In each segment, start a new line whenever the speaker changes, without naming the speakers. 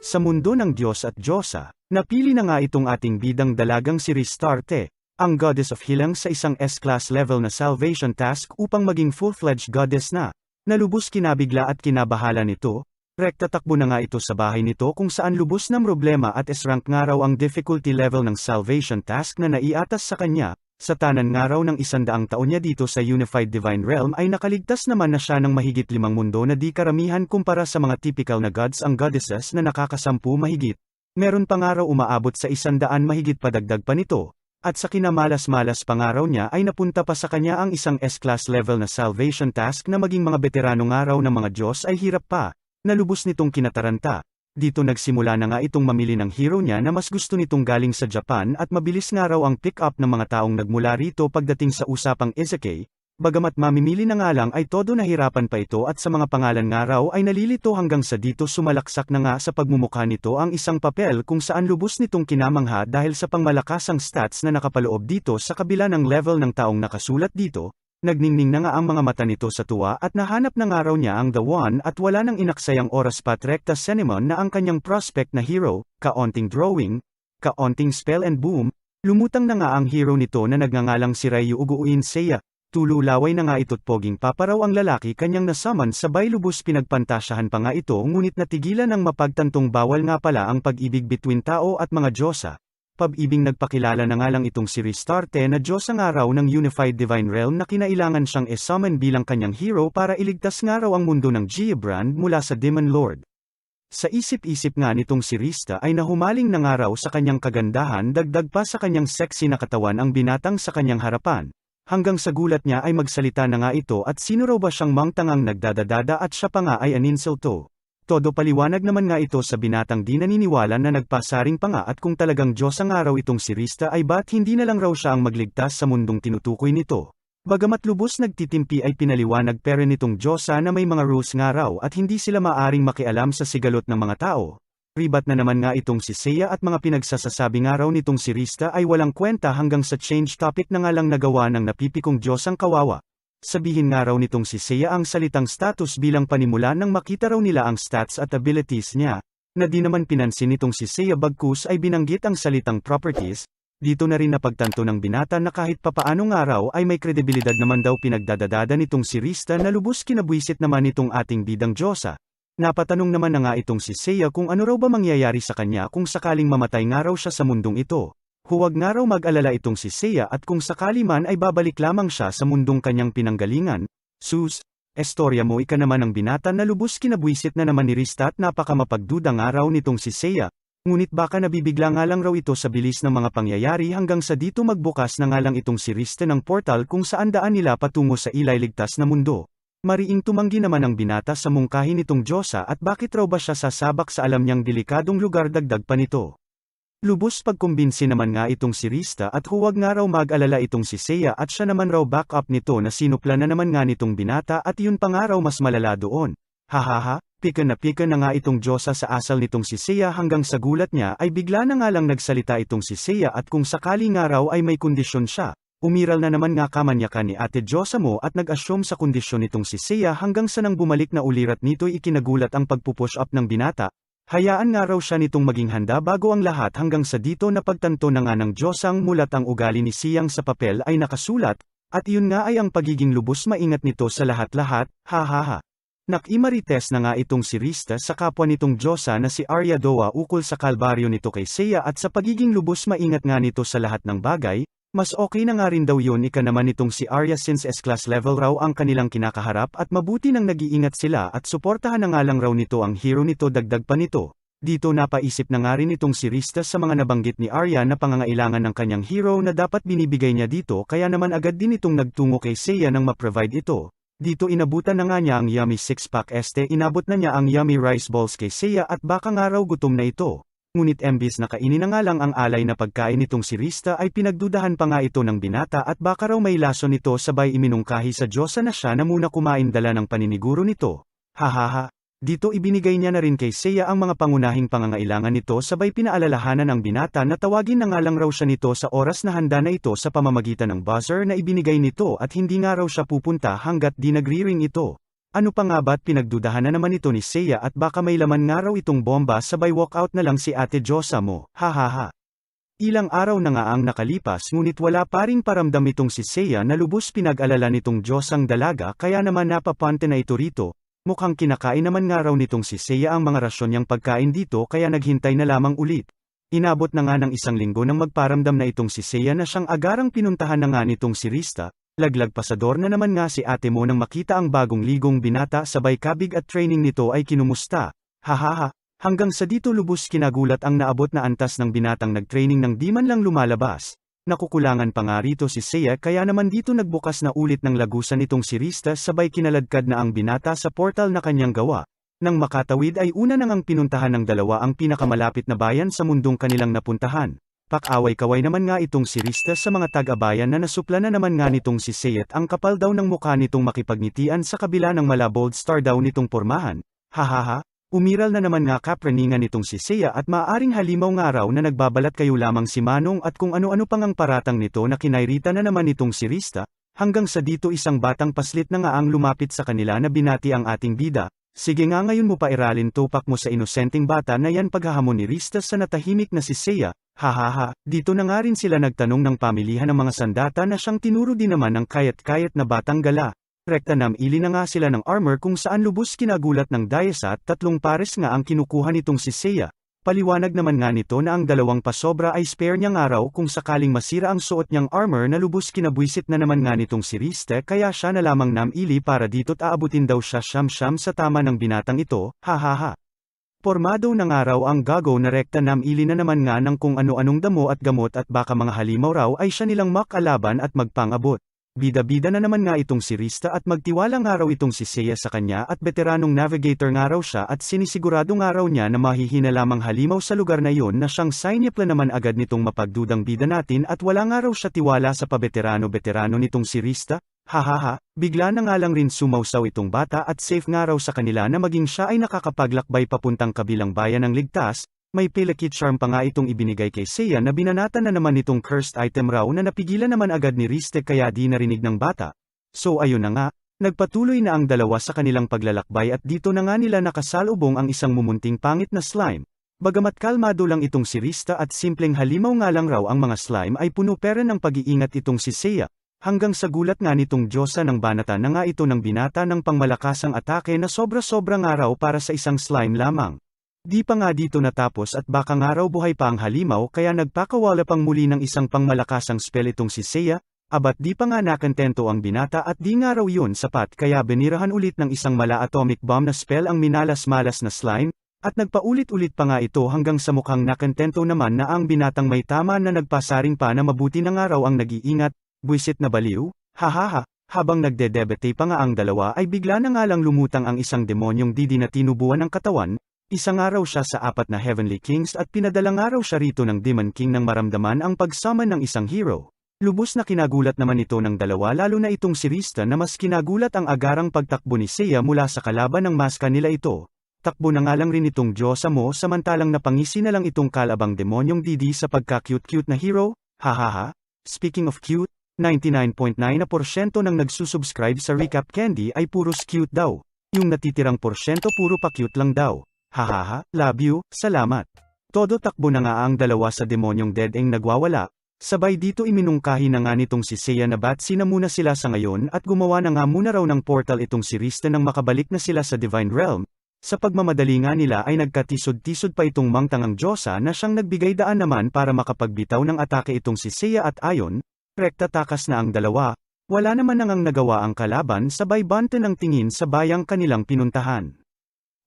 Sa mundo ng Diyos at Diyosa, napili na nga itong ating bidang dalagang si Ristarte, ang Goddess of Healing sa isang S-class level na salvation task upang maging full-fledged goddess na. Nalubos kinabigla at kinabahala nito, rekta takbo na nga ito sa bahay nito kung saan lubos ng problema at S-rank nga raw ang difficulty level ng salvation task na naiatas sa kanya. Sa tanan nga raw ng 100 taon niya dito sa Unified Divine Realm ay nakaligtas naman na siya ng mahigit 5 mundo na di karamihan kumpara sa mga typical na gods ang goddesses na nakakasampu mahigit. Meron pa nga raw umaabot sa 100 mahigit padagdag pa nito, at sa kinamalas-malas pa nga raw niya ay napunta pa sa kanya ang isang S-class level na salvation task na maging mga veterano nga raw ng mga Diyos ay hirap pa. Nalubos nitong kinataranta. Dito nagsimula na nga itong mamili ng hero niya na mas gusto nitong galing sa Japan at mabilis nga raw ang pick-up ng mga taong nagmula rito pagdating sa usapang isekai. Bagamat mamimili na nga lang ay todo nahirapan pa ito at sa mga pangalan nga raw ay nalilito hanggang sa dito sumalaksak na nga sa pagmumukha nito ang isang papel kung saan lubos nitong kinamangha dahil sa pangmalakasang stats na nakapaloob dito sa kabila ng level ng taong nakasulat dito. Nagningning na nga ang mga mata nito sa tuwa at nahanap na nga raw niya ang The One at wala nang inaksayang oras pa rekta Cinnamon na ang kanyang prospect na hero, kaonting drawing, kaonting spell and boom, lumutang na nga ang hero nito na nagngangalang si Ryu Uguin Seiya. Tululaway na nga ito't poging paparaw ang lalaki kanyang nasaman sabay lubos pinagpantasyahan pa nga ito ngunit natigilan ng mapagtantong bawal nga pala ang pag-ibig between tao at mga Diyosa. Pag-ibig nagpakilala na nga lang itong si Ristarte na Diyos ang araw ng Unified Divine Realm na kinailangan siyang i-summon bilang kanyang hero para iligtas nga raw ang mundo ng Giabrand mula sa Demon Lord. Sa isip-isip nga nitong si Rista ay nahumaling na nga raw sa kanyang kagandahan dagdag pa sa kanyang sexy na katawan ang binatang sa kanyang harapan. Hanggang sa gulat niya ay magsalita na nga ito at sino raw ba siyang mangtangang nagdadadada at siya pa nga ay aninsulto. Todo paliwanag naman nga ito sa binatang di naniniwala na nagpasaring pa nga at kung talagang Diyos ang araw itong si Rista ay ba't hindi na lang raw siya ang magligtas sa mundong tinutukoy nito. Bagamat lubos nagtitimpi ay pinaliwanag pero nitong Diyosa na may mga rules nga raw at hindi sila maaring makialam sa sigalot ng mga tao. Ribat na naman nga itong si Seiya at mga pinagsasasabi nga raw nitong si Rista ay walang kwenta hanggang sa change topic na nga lang nagawa ng napipikong Diyos ang kawawa. Sabihin nga raw nitong si Seiya ang salitang status bilang panimula nang makita raw nila ang stats at abilities niya, na di naman pinansin nitong si Seiya bagkus ay binanggit ang salitang properties. Dito na rin napagtanto ng binata na kahit papaano nga raw ay may kredibilidad naman daw pinagdadadada nitong si Rista na lubos kinabwisit naman itong ating bidang Diyosa. Napatanong naman na nga itong si Seiya kung ano raw ba mangyayari sa kanya kung sakaling mamatay nga raw siya sa mundong ito. Huwag nga raw mag-alala itong si Seiya at kung sakali man ay babalik lamang siya sa mundong kanyang pinanggalingan. Sus, estorya mo ika naman ang binata na lubos kinabwisit na naman ni Rista at napakamapagduda nga raw nitong si Seiya. Ngunit baka nabibigla nga lang raw ito sa bilis ng mga pangyayari hanggang sa dito magbukas na nga lang itong si Rista ng portal kung saan daan nila patungo sa ilayligtas na mundo. Mariing tumanggi naman ang binata sa mungkahi nitong Diyosa at bakit raw ba siya sasabak sa alam niyang delikadong lugar dagdag pa nito. Lubos pagkumbinsi naman nga itong si Rista at huwag nga raw mag-alala itong si Seiya at siya naman raw backup nito na sinupla na naman nga nitong binata at yun pa nga raw mas malala doon. Hahaha, pika na nga itong Diyosa sa asal nitong si Seiya hanggang sa gulat niya ay bigla na nga lang nagsalita itong si Seiya at kung sakali nga raw ay may kondisyon siya. Umiral na naman nga kamanyakan ni ate Diyosa mo at nag-assume sa kondisyon nitong si Seiya hanggang sa nang bumalik na ulirat nito'y ikinagulat ang pagpupush up ng binata. Hayaan nga raw siya nitong maging handa bago ang lahat hanggang sa dito napagtanto na nga ng Diyosang mulat ang ugali ni Siyang sa papel ay nakasulat, at iyon nga ay ang pagiging lubos maingat nito sa lahat-lahat, hahaha. Nakimarites na nga itong si Rista sa kapwa nitong Diyosa na si Arya Doa ukol sa kalbaryo nito kay Seiya at sa pagiging lubos maingat nga nito sa lahat ng bagay, mas okay na nga rin daw yun ika naman nitong si Arya since S-class level raw ang kanilang kinakaharap at mabuti nang nag-iingat sila at suportahan na nga lang raw nito ang hero nito dagdag pa nito. Dito napaisip na nga rin itong si Rista sa mga nabanggit ni Arya na pangangailangan ng kanyang hero na dapat binibigay niya dito kaya naman agad din itong nagtungo kay Seiya nang ma-provide ito. Dito inabutan na nga niya ang yummy 6-pack inabot na niya ang yummy rice balls kay Seiya at baka nga raw gutom na ito. Ngunit embis na kainin na nga lang ang alay na pagkain nitong si Rista ay pinagdudahan pa nga ito ng binata at baka raw may lason nito sabay iminungkahi sa Diyosa na siya na muna kumain dala ng paniniguro nito. Hahaha. Dito ibinigay niya na rin kay Seiya ang mga pangunahing pangangailangan nito sabay pinaalalahanan ang binata na tawagin na nga lang raw siya nito sa oras na handa na ito sa pamamagitan ng buzzer na ibinigay nito at hindi nga raw siya pupunta hanggat di nagri-ring ito. Ano pa nga ba't pinagdudahan na naman ito ni Seiya at baka may laman nga raw itong bomba sabay walkout na lang si Ate Diyosa mo, hahaha. Ilang araw na nga ang nakalipas ngunit wala pa ring paramdam itong si Seiya na lubos pinag-alala nitong Diyosang dalaga kaya naman napapante na ito rito, mukhang kinakain naman nga raw nitong si Seiya ang mga rasyon niyang pagkain dito kaya naghintay na lamang ulit. Inabot na nga ng isang linggo nang magparamdam na itong si Seiya na siyang agarang pinuntahan na nga nitong si Rista. Laglag pasador na naman nga si ate mo nang makita ang bagong ligong binata sabay kabig at training nito ay kinumusta. Hahaha, hanggang sa dito lubos kinagulat ang naabot na antas ng binatang nagtraining nang di man lang lumalabas. Nakukulangan pa nga rito si Seiya kaya naman dito nagbukas na ulit ng lagusan itong si Rista sabay kinaladkad na ang binata sa portal na kanyang gawa. Nang makatawid ay una nang ang pinuntahan ng dalawa ang pinakamalapit na bayan sa mundong kanilang napuntahan. Pakaway-kaway naman nga itong si Rista sa mga taga-bayan na nasupla na naman nga nitong si Seiya at ang kapal daw ng mukha nitong makipagnitian sa kabila ng malabold star daw nitong pormahan. Hahaha, umiral na naman nga kapraningan nitong si Seiya at maaaring halimaw nga raw na nagbabalat kayo lamang si Manong at kung ano-ano pang ang paratang nito na kinairita na naman nitong si Rista, hanggang sa dito isang batang paslit na nga ang lumapit sa kanila na binati ang ating bida. Sige nga ngayon mo pa iralin tupak mo sa inosenteng bata na yan paghahamon ni Rista sa natahimik na si Seiya. Hahaha, dito na nga rin sila nagtanong ng pamilihan ng mga sandata na siyang tinuro din naman ng kayat-kayat na batang gala. Rekta namili na nga sila ng armor kung saan lubos kinagulat ng Dayasa at 3 pares nga ang kinukuha nitong si Seiya. Paliwanag naman nga nito na ang 2 pasobra ay spare niyang araw kung sakaling masira ang suot niyang armor na lubos kinabwisit na naman nga nitong si Rista kaya siya na lamang namili para dito't aabutin daw siya siyam-siyam sa tama ng binatang ito, hahaha. Pormado ng araw ang gago na rekta namili na naman nga ng kung ano-anong damo at gamot at baka mga halimaw raw ay siya nilang makalaban at magpangabot. Bida-bida na naman nga itong si Rista at magtiwalang araw itong si Seiya sa kanya at veteranong navigator nga raw siya at sinisigurado nga raw niya na mahihina lamang halimaw sa lugar na yon na siyang sinipla naman agad nitong mapagdudang bida natin at wala nga raw siya tiwala sa pabeterano-veterano nitong si Rista. Hahaha, bigla na nga lang rin sumausaw itong bata at safe nga raw sa kanila na maging siya ay nakakapaglakbay papuntang kabilang bayan ng ligtas. May pilakit charm pa nga itong ibinigay kay Seiya na binanatan na naman itong cursed item raw na napigilan naman agad ni Rista kaya di narinig ng bata. So ayun na nga, nagpatuloy na ang dalawa sa kanilang paglalakbay at dito na nga nila nakasalubong ang isang mumunting pangit na slime. Bagamat kalmado lang itong si Rista at simpleng halimaw nga lang raw ang mga slime ay puno pera ng pag-iingat itong si Seiya. Hanggang sa gulat nga nitong Diyosa ng banata na nga ito ng binata ng pangmalakasang atake na sobra-sobra nga raw para sa isang slime lamang. Di pa nga dito natapos at baka nga raw buhay pa ang halimaw kaya nagpakawala pang muli ng isang pangmalakasang spell itong si Seiya, abat di pa nga nakantento ang binata at di nga raw yun sapat kaya binirahan ulit ng isang mala atomic bomb na spell ang minalas-malas na slime, at nagpaulit-ulit pa nga ito hanggang sa mukhang nakantento naman na ang binatang may tama na nagpasaring pa na mabuti na nga raw ang nag-iingat, buisit na baliw, hahaha. Habang nagdedebate pa nga ang dalawa ay bigla na nga lang lumutang ang isang demonyong didi na tinubuan ng katawan. Isang araw siya sa 4 na Heavenly Kings at pinadalang araw siya rito ng Demon King nang maramdaman ang pagsaman ng isang hero. Lubos na kinagulat naman ito ng dalawa lalo na itong si Rista na mas kinagulat ang agarang pagtakbo ni Seiya mula sa kalaban ng maska nila ito. Takbo na nga lang rin itong Diyosa mo samantalang napangisi na lang itong kalabang demonyong didi sa pagka-cute-cute na hero, hahaha. Speaking of cute, 99.9% ng nagsusubscribe sa Recap Candy ay puros cute daw. Yung natitirang porsyento puro pa cute lang daw. Hahaha, love you, salamat. Todo takbo na nga ang dalawa sa demonyong dead-eng nagwawala, sabay dito iminungkahi na nga nitong si Seiya na batsi na muna sila sa ngayon at gumawa na nga muna raw ng portal itong si Rista nang makabalik na sila sa Divine Realm. Sa pagmamadali nga nila ay nagkatisod-tisod pa itong mangtangang Diyosa na siyang nagbigay daan naman para makapagbitaw ng atake itong si Seiya at ayon, rekta takas na ang dalawa, wala naman nangang nagawa ang kalaban sabay bante ng tingin sa bayang kanilang pinuntahan.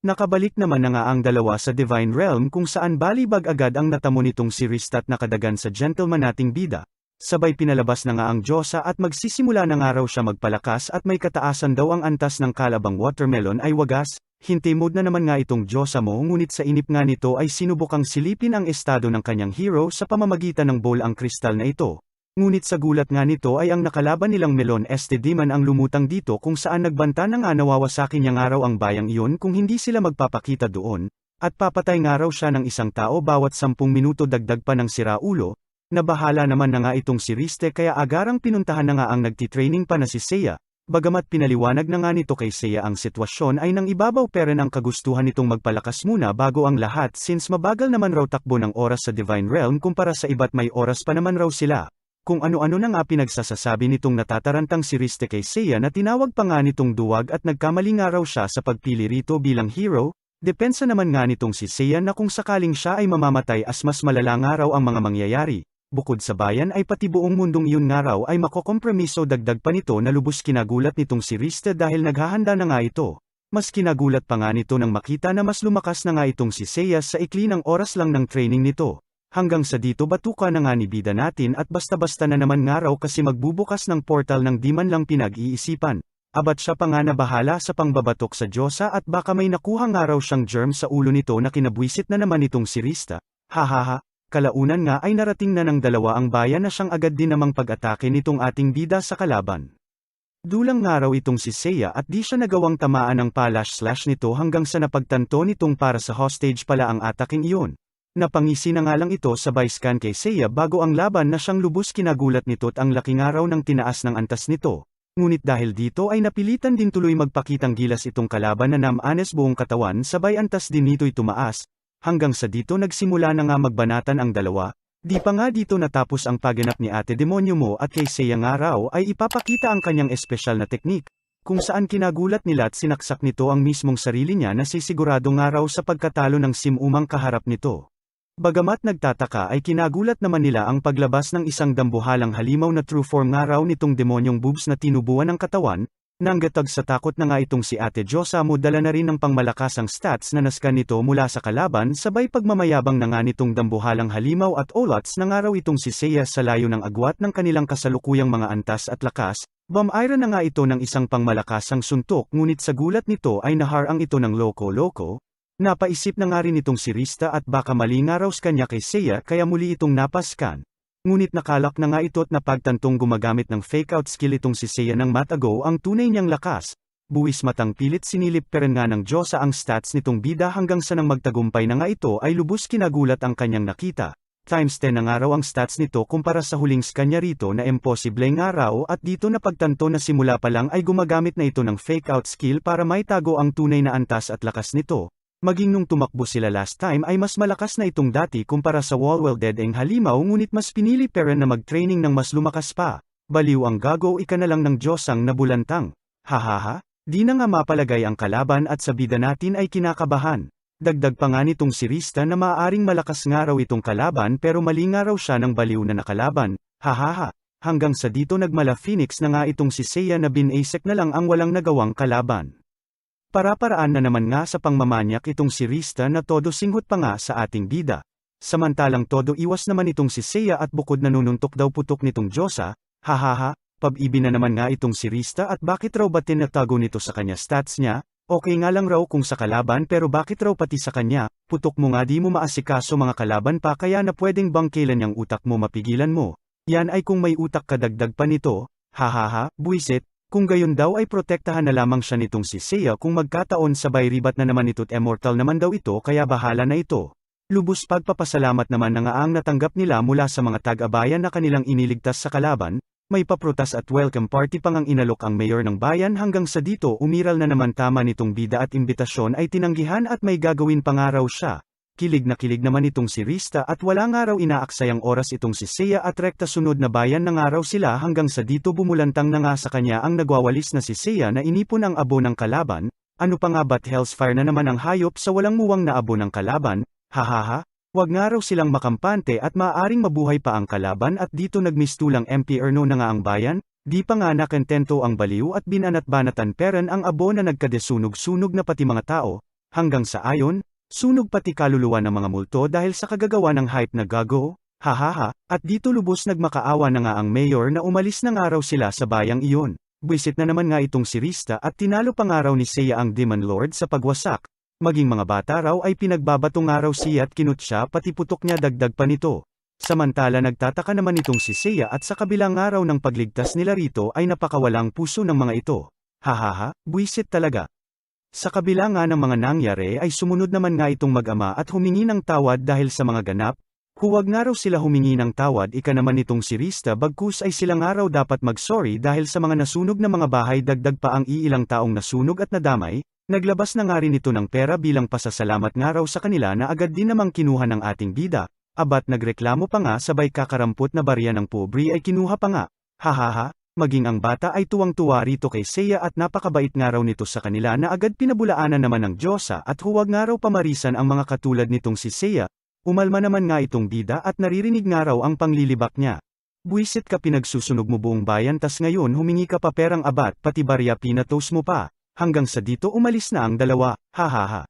Nakabalik naman na nga ang dalawa sa Divine Realm kung saan balibag agad ang natamo nitong si Rista at nakadagan sa gentleman nating bida. Sabay pinalabas na nga ang Diyosa at magsisimula na nga raw siya magpalakas at may kataasan daw ang antas ng kalabang watermelon ay wagas, hinte mode na naman nga itong Diyosa mo ngunit sa inip nga nito ay sinubukang silipin ang estado ng kanyang hero sa pamamagitan ng bowl ang kristal na ito. Ngunit sa gulat nga nito ay ang nakalaban nilang Melon Este Demon ang lumutang dito kung saan nagbanta na nga nawawasakin niya nga raw ang bayang iyon kung hindi sila magpapakita doon, at papatay nga raw siya ng isang tao bawat 10 minuto dagdag pa ng siraulo. Nabahala naman na nga itong si Rista kaya agarang pinuntahan na nga ang nagtitraining pa na si Seiya. Bagamat pinaliwanag na nga nito kay Seiya ang sitwasyon ay nang ibabaw pero ang kagustuhan nitong magpalakas muna bago ang lahat since mabagal naman raw takbo ng oras sa Divine Realm kumpara sa iba't may oras pa naman raw sila. Kung ano-ano na nga pinagsasasabi nitong natatarantang si Riste kay Seiya na tinawag pa nga nitong duwag at nagkamali nga raw siya sa pagpili rito bilang hero, depensa naman nga nitong si Seiya na kung sakaling siya ay mamamatay as mas malala nga raw ang mga mangyayari. Bukod sa bayan ay pati buong mundong iyon nga raw ay makokompromiso dagdag pa nito na lubos kinagulat nitong si Riste dahil naghahanda na nga ito. Mas kinagulat pa nga nito nang makita na mas lumakas na nga itong si Seiya sa ikli ng oras lang ng training nito. Hanggang sa dito batuka na nga ni bida natin at basta-basta na naman nga raw kasi magbubukas ng portal ng di man lang pinag-iisipan. Abat siya pa nga na bahala sa pangbabatok sa Diyosa at baka may nakuha nga raw siyang germ sa ulo nito na kinabwisit na naman itong si Rista. Hahaha. Kalaunan nga ay narating na ng dalawa ang bayan na siyang agad din namang pag-atake nitong ating bida sa kalaban. Dulang nga raw itong si Seiya at di siya nagawang tamaan ng palash-slash nito hanggang sa napagtanto nitong para sa hostage pala ang ataking iyon. Napangisi na nga lang ito sabay scan kay Seiya bago ang laban na siyang lubos kinagulat nito at ang laki nga raw ng tinaas ng antas nito. Ngunit dahil dito ay napilitan din tuloy magpakitang gilas itong kalaban na namanes buong katawan sabay antas din nito'y tumaas. Hanggang sa dito nagsimula na nga magbanatan ang dalawa, di pa nga dito natapos ang pagganap ni Ate Demonyo mo at kay Seiya nga raw ay ipapakita ang kanyang espesyal na teknik, kung saan kinagulat nila at sinaksak nito ang mismong sarili niya na sisigurado nga raw sa pagkatalo ng simumang kaharap nito. Bagamat nagtataka ay kinagulat naman nila ang paglabas ng isang dambuhalang halimaw na true form nga raw nitong demonyong boobs na tinubuan ng katawan. Nanggatag sa takot na nga itong si Ate Diyosa mo dala na rin ng pangmalakasang stats na naskan nito mula sa kalaban sabay pagmamayabang na nga nitong dambuhalang halimaw at olats na nga raw itong si Seiya sa layo ng agwat ng kanilang kasalukuyang mga antas at lakas, bamaira na nga ito ng isang pangmalakasang suntok ngunit sa gulat nito ay naharang ito ng loko-loko. Napaisip na nga rin itong si Rista at baka mali nga raw kanya kay Seiya kaya muli itong napaskan. Ngunit nakalak na nga ito at napagtantong gumagamit ng fake-out skill itong si Seiya ng matago ang tunay niyang lakas. Buwis matang pilit sinilip pero nga ng Diyosa ang stats nitong bida hanggang sa nang magtagumpay na nga ito ay lubos kinagulat ang kanyang nakita. Times 10 na nga raw ang stats nito kumpara sa huling scan niya rito na imposible nga raw at dito napagtanto na simula pa lang ay gumagamit na ito ng fake-out skill para maitago ang tunay na antas at lakas nito. Maging nung tumakbo sila last time ay mas malakas na itong dati kumpara sa Walwell-Deadeng halimaw ngunit mas pinili Peren na mag-training ng mas lumakas pa. Baliw ang gago ika na lang ng Diyosang nabulantang. Hahaha, di na nga mapalagay ang kalaban at sa bida natin ay kinakabahan. Dagdag pa nga nitong si Rista na maaaring malakas nga raw itong kalaban pero mali nga raw siya ng baliw na nakalaban. Hahaha, hanggang sa dito nagmala Phoenix na nga itong si Seiya na binasek na lang ang walang nagawang kalaban. Para-paraan na naman nga sa pangmamanyak itong si Rista na todo singhot pa nga sa ating bida. Samantalang todo iwas naman itong si Seiya at bukod nanununtok daw putok nitong Diyosa, hahaha, pab-ibi na naman nga itong si Rista at bakit raw ba tinatago nito sa kanya stats niya, okay nga lang raw kung sa kalaban pero bakit raw pati sa kanya, putok mo nga di mo maasikaso mga kalaban pa kaya na pwedeng bang kailan yung utak mo mapigilan mo, yan ay kung may utak kadagdag pa nito, hahaha, buwisit. Kung gayon daw ay protektahan na lamang siya nitong si Seiya kung magkataon sabay ribat na naman ito't immortal naman daw ito kaya bahala na ito. Lubos pagpapasalamat naman na nga ang natanggap nila mula sa mga tag-abayan na kanilang iniligtas sa kalaban, may paprutas at welcome party pang ang inalok ang mayor ng bayan hanggang sa dito umiral na naman tama nitong bida at imbitasyon ay tinanggihan at may gagawin pangaraw siya. Kilig na kilig naman itong si Rista at wala nga raw inaaksayang oras itong si Seiya at rekta sunod na bayan na nga raw sila hanggang sa dito bumulantang na nga sa kanya ang nagwawalis na si Seiya na inipon ang abo ng kalaban, ano pa nga ba't Hellsfire na naman ang hayop sa walang muwang na abo ng kalaban, hahaha, wag nga raw silang makampante at maaaring mabuhay pa ang kalaban at dito nagmistulang MP na nga ang bayan, di pa nga nakentento ang baliw at binanat-banatan Peren ang abo na nagkadesunog-sunog na pati mga tao, hanggang sa ayon, sunog pati kaluluwa ng mga multo dahil sa kagagawa ng hype na gago, hahaha, at dito lubos nagmakaawa na nga ang mayor na umalis ng araw sila sa bayang iyon. Buisit na naman nga itong si Rista at tinalo pa nga raw ni Seiya ang Demon Lord sa pagwasak. Maging mga bata raw ay pinagbabato nga raw siya at kinut siya pati putok niya dagdag pa nito. Samantala nagtataka naman itong si Seiya at sa kabilang araw ng pagligtas nila rito ay napakawalang puso ng mga ito. Hahaha, buisit talaga. Sa kabila nga ng mga nangyari ay sumunod naman nga itong mag-ama at humingi ng tawad dahil sa mga ganap, Huwag nga raw sila humingi ng tawad ika naman nitong si Rista bagkus ay sila nga raw dapat mag-sorry dahil sa mga nasunog na mga bahay dagdag pa ang iilang taong nasunog at nadamay, naglabas na nga rin ito ng pera bilang pasasalamat nga raw sa kanila na agad din namang kinuha ng ating bida, abat nagreklamo pa nga sabay kakarampot na barya ng pobre ay kinuha pa nga, hahaha, maging ang bata ay tuwang-tuwa rito kay Seiya at napakabait nga raw nito sa kanila na agad pinabulaanan naman ng Diyosa at huwag nga raw pamarisan ang mga katulad nitong si Seiya. Umalma naman nga itong bida at naririnig nga raw ang panglilibak niya. Buisit ka pinagsusunog mo buong bayan tas ngayon humingi ka pa perang abat pati barya pinatos mo pa, hanggang sa dito umalis na ang dalawa, hahaha.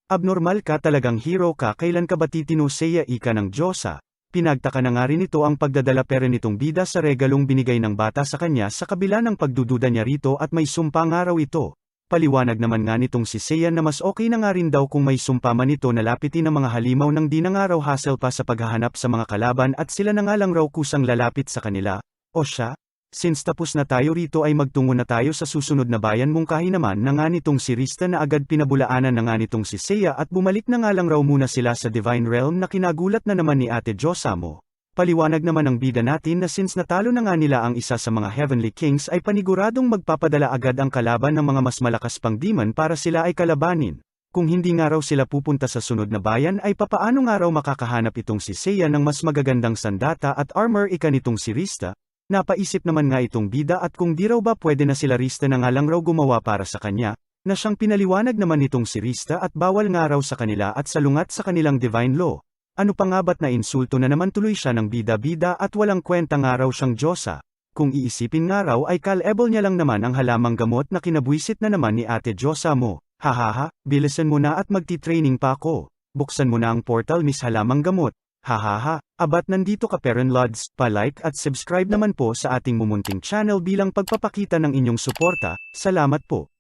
Abnormal ka talagang hero ka kailan ka ba titino Seiya ika ng Diyosa, pinagtaka na nga rin ito ang pagdadala pera nitong bida sa regalong binigay ng bata sa kanya sa kabila ng pagdududa niya rito at may sumpa nga raw ito. Paliwanag naman nga nitong si Seiya na mas okay na nga rin daw kung may sumpa man ito na lapitin ng mga halimaw nang di na nga raw hassle pa sa paghahanap sa mga kalaban at sila na nga lang raw kusang lalapit sa kanila. O siya? Since tapos na tayo rito ay magtungo na tayo sa susunod na bayan mungkahi naman na nga nitong si Rista na agad pinabulaanan na nga nitong si Seiya at bumalik na nga lang raw muna sila sa Divine Realm na kinagulat na naman ni Ate Josamo. Paliwanag naman ng bida natin na since natalo na nga nila ang isa sa mga Heavenly Kings ay paniguradong magpapadala agad ang kalaban ng mga mas malakas pang demon para sila ay kalabanin. Kung hindi nga raw sila pupunta sa sunod na bayan ay papaano nga raw makakahanap itong si Seiya ng mas magagandang sandata at armor ika nitong si Rista? Napaisip naman nga itong bida at kung di raw ba pwede na sila Rista na nga lang raw gumawa para sa kanya, na siyang pinaliwanag naman nitong si Rista at bawal nga raw sa kanila at salungat sa kanilang divine law. Ano pa nga ba't na insulto na naman tuloy siya ng bida-bida at walang kwenta nga raw siyang Diyosa? Kung iisipin nga raw ay kalebol niya lang naman ang halamang gamot na kinabwisit na naman ni Ate Josamo. Hahaha, bilisan mo na at magti-training pa ako. Buksan mo na ang portal Miss Halamang Gamot. Hahaha, abat nandito ka Peren Lods, pa-like at subscribe naman po sa ating mumunting channel bilang pagpapakita ng inyong suporta. Salamat po.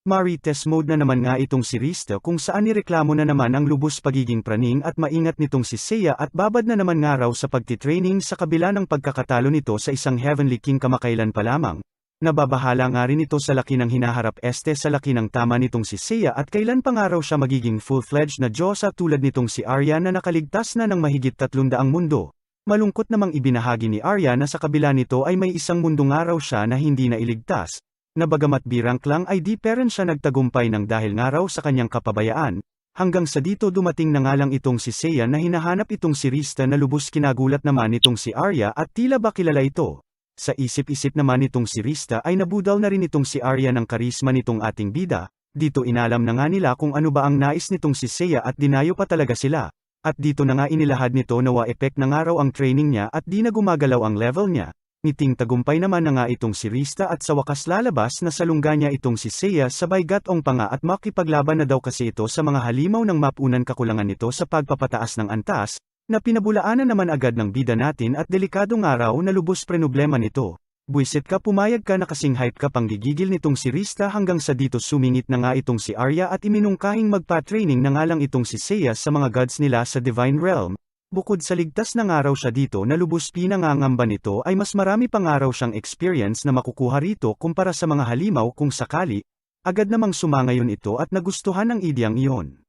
Marites mode na naman nga itong si Rista kung saan nireklamo na naman ang lubos pagiging praning at maingat nitong si Seiya at babad na naman nga raw sa pagtitraining sa kabila ng pagkakatalo nito sa isang Heavenly King kamakailan pa lamang. Nababahala nga rin ito sa laki ng hinaharap sa laki ng tama nitong si Seiya at kailan pa nga raw siya magiging full-fledged na Diyosa tulad nitong si Arya na nakaligtas na ng mahigit 300 mundo. Malungkot namang ibinahagi ni Arya na sa kabila nito ay may isang mundo nga raw siya na hindi na iligtas. Na bagamat birang lang ay di pa rin siya nagtagumpay ng dahil nga raw sa kanyang kapabayaan, hanggang sa dito dumating na nga lang itong si Seiya na hinahanap itong si Rista na lubos kinagulat naman itong si Arya at tila ba kilala ito. Sa isip-isip naman itong si Rista ay nabudal na rin itong si Arya ng karisma nitong ating bida, dito inalam na nga nila kung ano ba ang nais nitong si Seiya at dinayo pa talaga sila, at dito na nga inilahad nito na wa-epek na nga raw ang training niya at di na gumagalaw ang level niya. Ngiting tagumpay naman na nga itong si Rista at sa wakas lalabas na salungga niya itong si Seiya sabay gatong pa nga at makipaglaban na daw kasi ito sa mga halimaw ng mapunan kakulangan nito sa pagpapataas ng antas, na pinabulaanan naman agad ng bida natin at delikadong araw na lubos problema nito. Buisit ka pumayag ka na kasing hype ka pang gigigil nitong si Rista hanggang sa dito sumingit na nga itong si Arya at iminungkahing magpa-training na nga lang itong si Seiya sa mga gods nila sa Divine Realm. Bukod sa ligtas na nga raw siya dito na lubos pinangangamba nito ay mas marami pang araw siyang experience na makukuha rito kumpara sa mga halimaw kung sakali, agad namang sumangayon ito at nagustuhan ng idyang iyon.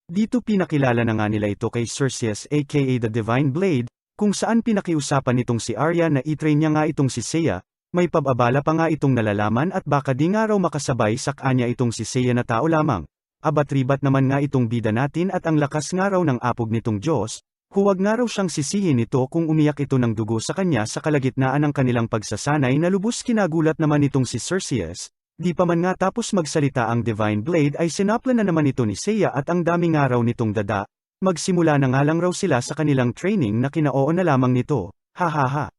Dito pinakilala na nga nila ito kay Cerseus aka the Divine Blade, kung saan pinakiusapan nitong si Arya na itrain niya nga itong si Seiya, may pababala pa nga itong nalalaman at baka di nga raw makasabay sa kanya itong si Seiya na tao lamang. Abat-ribat naman nga itong bida natin at ang lakas nga raw ng apog nitong Diyos. Huwag nga raw siyang sisihin ito kung umiyak ito ng dugo sa kanya sa kalagitnaan ng kanilang pagsasanay na lubos kinagulat naman itong si Cerseus. Di pa man nga tapos magsalita ang Divine Blade ay sinapla na naman ito ni Seiya at ang daming araw nitong dada. Magsimula na nga lang raw sila sa kanilang training na kinoo na lamang nito. Hahaha.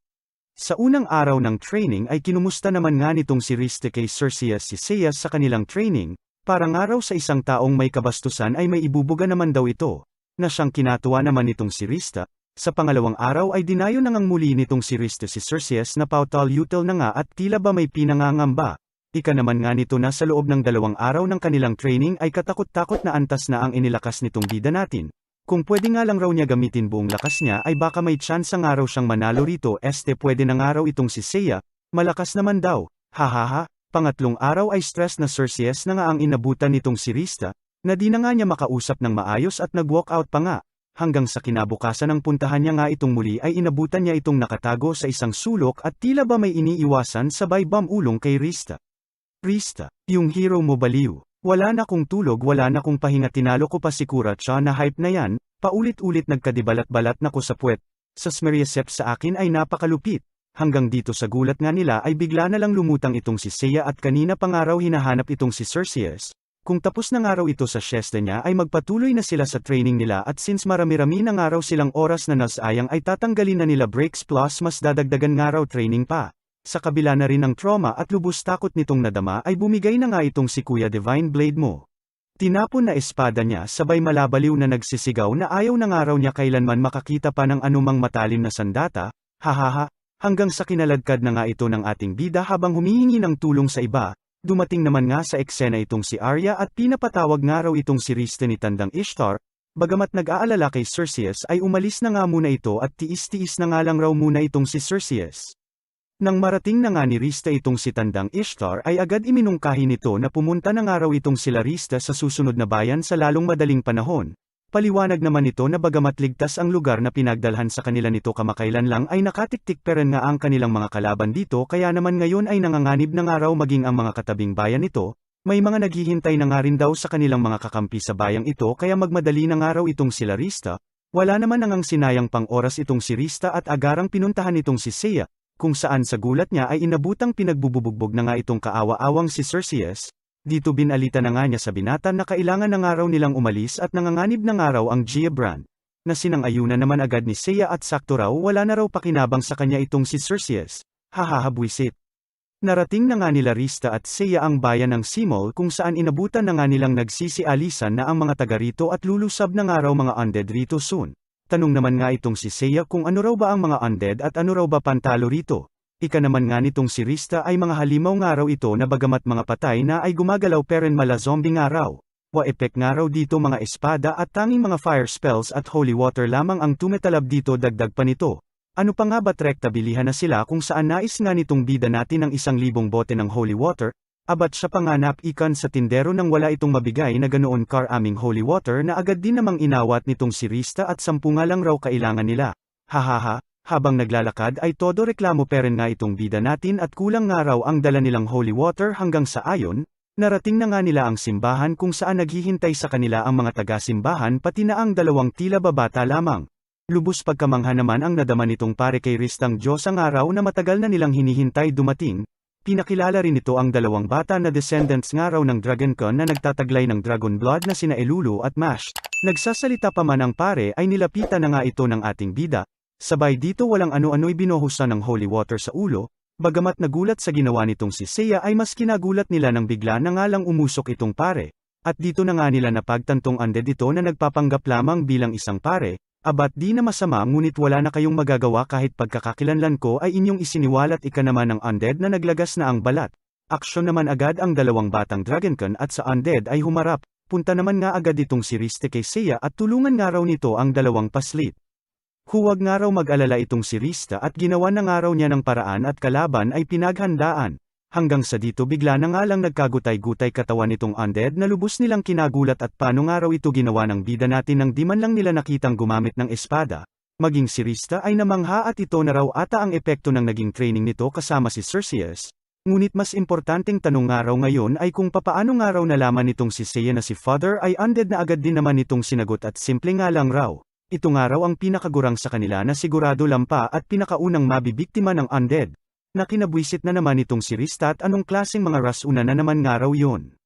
Sa unang araw ng training ay kinumusta naman nga nitong si Rista kay Cerseus si Seiya sa kanilang training. Para nga raw sa isang taong may kabastusan ay may ibubuga naman daw ito. Na siyang kinatuwa naman nitong si Rista, sa pangalawang araw ay dinayo na ngang muli nitong si Rista si Cerseus na pautal-util na nga at tila ba may pinangangamba. Ika naman nga nito na sa loob ng 2 araw ng kanilang training ay katakot-takot na antas na ang inilakas nitong bida natin. Kung pwede nga lang raw niya gamitin buong lakas niya ay baka may tsansa nga raw siyang manalo rito pwede na nga raw itong si Seiya, malakas naman daw, hahaha, pangatlong araw ay stress na Cerseus na nga ang inabutan nitong si Rista. Na di na nga niya makausap ng maayos at nag-walk out pa nga. hanggang sa kinabukasan ng puntahan niya nga itong muli ay inabutan niya itong nakatago sa isang sulok at tila ba may iniiwasan sabay bamulong kay Rista. Rista, yung hero mo baliw. Wala na kong tulog, wala na kong pahinga, tinalo ko pa si Kuratsa na hype na yan, paulit-ulit nagkadibalat-balat na ko sa puwet. Sa Smeriasep sa akin ay napakalupit. Hanggang dito sa gulat nga nila ay bigla na lang lumutang itong si Seiya at kanina pang araw hinahanap itong si Cerseus. Kung tapos ng araw ito sa siesta niya ay magpatuloy na sila sa training nila at since marami-rami ng araw silang oras na nasayang ay tatanggalin na nila breaks plus mas dadagdagan ng araw training pa. Sa kabila na rin ng trauma at lubos takot nitong nadama ay bumigay na nga itong si Kuya Divine Blade mo. Tinapon na espada niya sabay malabaliw na nagsisigaw na ayaw ng araw niya kailanman makakita pa ng anumang matalim na sandata, hahaha, hanggang sa kinaladkad na nga ito ng ating bida habang humihingi ng tulong sa iba. Dumating naman nga sa eksena itong si Arya at pinapatawag nga raw itong si Rista ni Tandang Ishtar, bagamat nag-aalala kay Cerseus ay umalis na nga muna ito at tiis-tiis na nga lang raw muna itong si Cerseus. Nang marating na nga ni Rista itong si Tandang Ishtar ay agad iminungkahi nito na pumunta na nga raw itong sila Rista sa susunod na bayan sa lalong madaling panahon. Paliwanag naman ito na bagamat ligtas ang lugar na pinagdalhan sa kanila nito kamakailan lang ay nakatiktik pa rin nga ang kanilang mga kalaban dito kaya naman ngayon ay nanganganib na nga raw maging ang mga katabing bayan nito, may mga naghihintay na nga rin daw sa kanilang mga kakampi sa bayang ito kaya magmadali na nga raw itong sila Rista, wala naman nangang sinayang pang oras itong si Rista at agarang pinuntahan itong si Seiya, kung saan sa gulat niya ay inabutang pinagbububugbog na nga itong kaawa-awang si Cerseus. Dito binalita na nga niya sa binata na kailangan na nga raw nilang umalis at nanganganib na nga raw ang Giabrand, na sinang-ayunan naman agad ni Seiya at sakto raw wala na raw pakinabang sa kanya itong si Cerseus, hahahabwisit. Narating na nga nila Rista at Seiya ang bayan ng Simol kung saan inabutan na nga nilang nagsisialisan na ang mga taga rito at lulusab na nga raw mga undead rito soon. Tanong naman nga itong si Seiya kung ano raw ba ang mga undead at ano raw ba pantalo rito. Ika naman nga nitong si Rista ay mga halimaw nga raw ito na bagamat mga patay na ay gumagalaw pero mala zombie nga raw. Wa-epek nga raw dito mga espada at tanging mga fire spells at holy water lamang ang tumetalab dito dagdag pa nito. Ano pa nga ba trekta bilihan na sila kung saan nais nga nitong bida natin ng 1,000 bote ng holy water, abat siya pa nga napikan sa tindero nang wala itong mabigay na ganoon kar aming holy water na agad din namang inawat nitong si Rista at 10 nga lang raw kailangan nila. Hahaha. Habang naglalakad ay todo reklamo peren nga itong bida natin at kulang nga raw ang dala nilang holy water hanggang sa ayon, narating na nga nila ang simbahan kung saan naghihintay sa kanila ang mga taga-simbahan pati na ang dalawang tila babata lamang. Lubos pagkamangha naman ang nadama nitong pare kay Ristang Diyos ang araw na matagal na nilang hinihintay dumating, pinakilala rin ito ang dalawang bata na descendants nga raw ng Dragoncon na nagtataglay ng Dragon Blood na sina Elulu at Mash. Nagsasalita pa man ang pare ay nilapitan na nga ito ng ating bida. Sabay dito walang ano-ano'y binuhusan ng holy water sa ulo, bagamat nagulat sa ginawa nitong si Seiya ay mas kinagulat nila nang bigla na nga lang umusok itong pare, at dito na nga nila napagtantong undead ito na nagpapanggap lamang bilang isang pare, abat di na masama ngunit wala na kayong magagawa kahit pagkakakilanlan ko ay inyong isiniwalat ika naman ng undead na naglagas na ang balat. Aksyon naman agad ang dalawang batang Dragoncon at sa undead ay humarap, punta naman nga agad itong si Rista kay Seiya at tulungan nga raw nito ang dalawang paslit. Huwag nga raw mag-alala itong si Rista at ginawa na nga raw niya ng paraan at kalaban ay pinaghandaan. Hanggang sa dito bigla na nga lang nagkagutay-gutay katawan nitong undead na lubos nilang kinagulat at paano nga raw ito ginawa ng bida natin nang di man lang nila nakitang gumamit ng espada. Maging si Rista ay namangha at ito na raw ata ang epekto ng naging training nito kasama si Cerseus. Ngunit mas importanteng tanong nga raw ngayon ay kung papaano nga raw nalaman nitong si Seiya na si Father ay undead na agad din naman nitong sinagot at simple nga lang raw. Ito nga raw ang pinakagurang sa kanila na sigurado lampa at pinakaunang mabibiktima ng undead. Na kinabwisit na naman itong si Rista at anong klaseng mga rasuna na naman nga raw yun.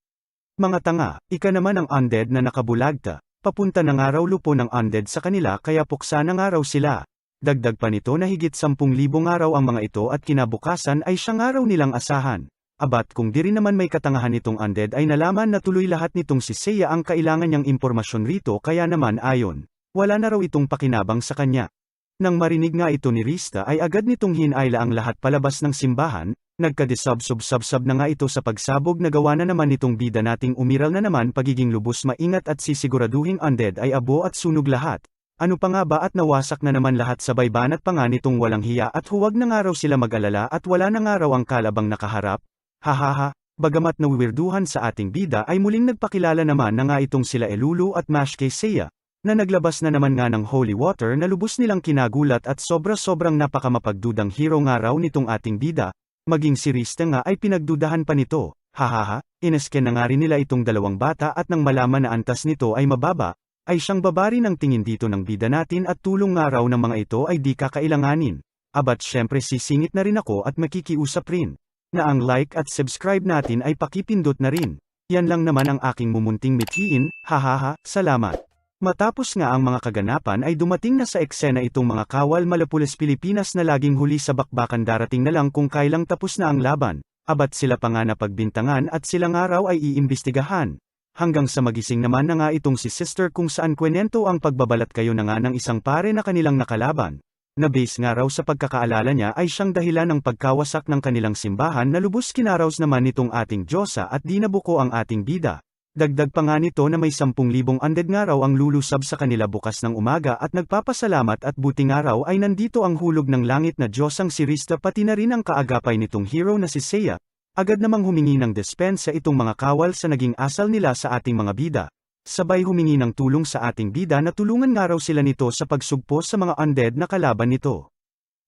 Mga tanga, ika naman ang undead na nakabulagta, papunta na nga raw lupo ng undead sa kanila kaya puksa na nga raw sila. Dagdag pa nito na higit 10,000 nga raw ang mga ito at kinabukasan ay siya nga raw nilang asahan. Abat kung di rin naman may katangahan itong undead ay nalaman na tuloy lahat nitong si Seiya ang kailangan niyang impormasyon rito kaya naman ayon. Wala na raw itong pakinabang sa kanya. Nang marinig nga ito ni Rista ay agad nitong hinayla ang lahat palabas ng simbahan, nagkadisab-sub-sab-sab na nga ito sa pagsabog na gawa na naman nitong bida nating umiral na naman pagiging lubos maingat at sisiguraduhing undead ay abo at sunog lahat. Ano pa nga ba at nawasak na naman lahat sabay banat pa nga nitong walang hiya at huwag na nga raw sila mag-alala at wala na nga raw ang kalabang nakaharap. Hahaha, bagamat nawiwirduhan sa ating bida ay muling nagpakilala naman na nga itong sila Elulu at Mash kay Seiya. na naglabas na naman nga ng holy water na lubos nilang kinagulat at sobra-sobrang napakamapagdudang hero nga raw nitong ating bida, maging si Rista nga ay pinagdudahan pa nito, hahaha, inesken na nga rin nila itong dalawang bata at nang malaman na antas nito ay mababa, ay siyang babari ng tingin dito ng bida natin at tulong nga raw ng mga ito ay di kakailanganin. Abat syempre sisingit na rin ako at makikiusap rin, na ang like at subscribe natin ay pakipindot na rin. Yan lang naman ang aking mumunting mithiin, hahaha, salamat. Matapos nga ang mga kaganapan ay dumating na sa eksena itong mga kawal Malapules Pilipinas na laging huli sa bakbakan darating na lang kung kailang tapos na ang laban, abat sila pa nga napagbintangan at silang araw ay iimbestigahan. Hanggang sa magising naman na nga itong si Sister kung saan kwenento ang pagbabalat kayo na nga ng isang pare na kanilang nakalaban. Na base nga raw sa pagkakaalala niya ay siyang dahilan ng pagkawasak ng kanilang simbahan na lubos kinaraos naman nitong ating Diyosa at di nabuko ang ating bida. Dagdag pa nga nito na may 10,000 undead nga raw ang lulusab sa kanila bukas ng umaga at nagpapasalamat at buti nga raw ay nandito ang hulog ng langit na Diyosang si Rista pati na rin ang kaagapay nitong hero na si Seiya. Agad namang humingi ng dispensa itong mga kawal sa naging asal nila sa ating mga bida. Sabay humingi ng tulong sa ating bida na tulungan nga raw sila nito sa pagsugpo sa mga undead na kalaban nito.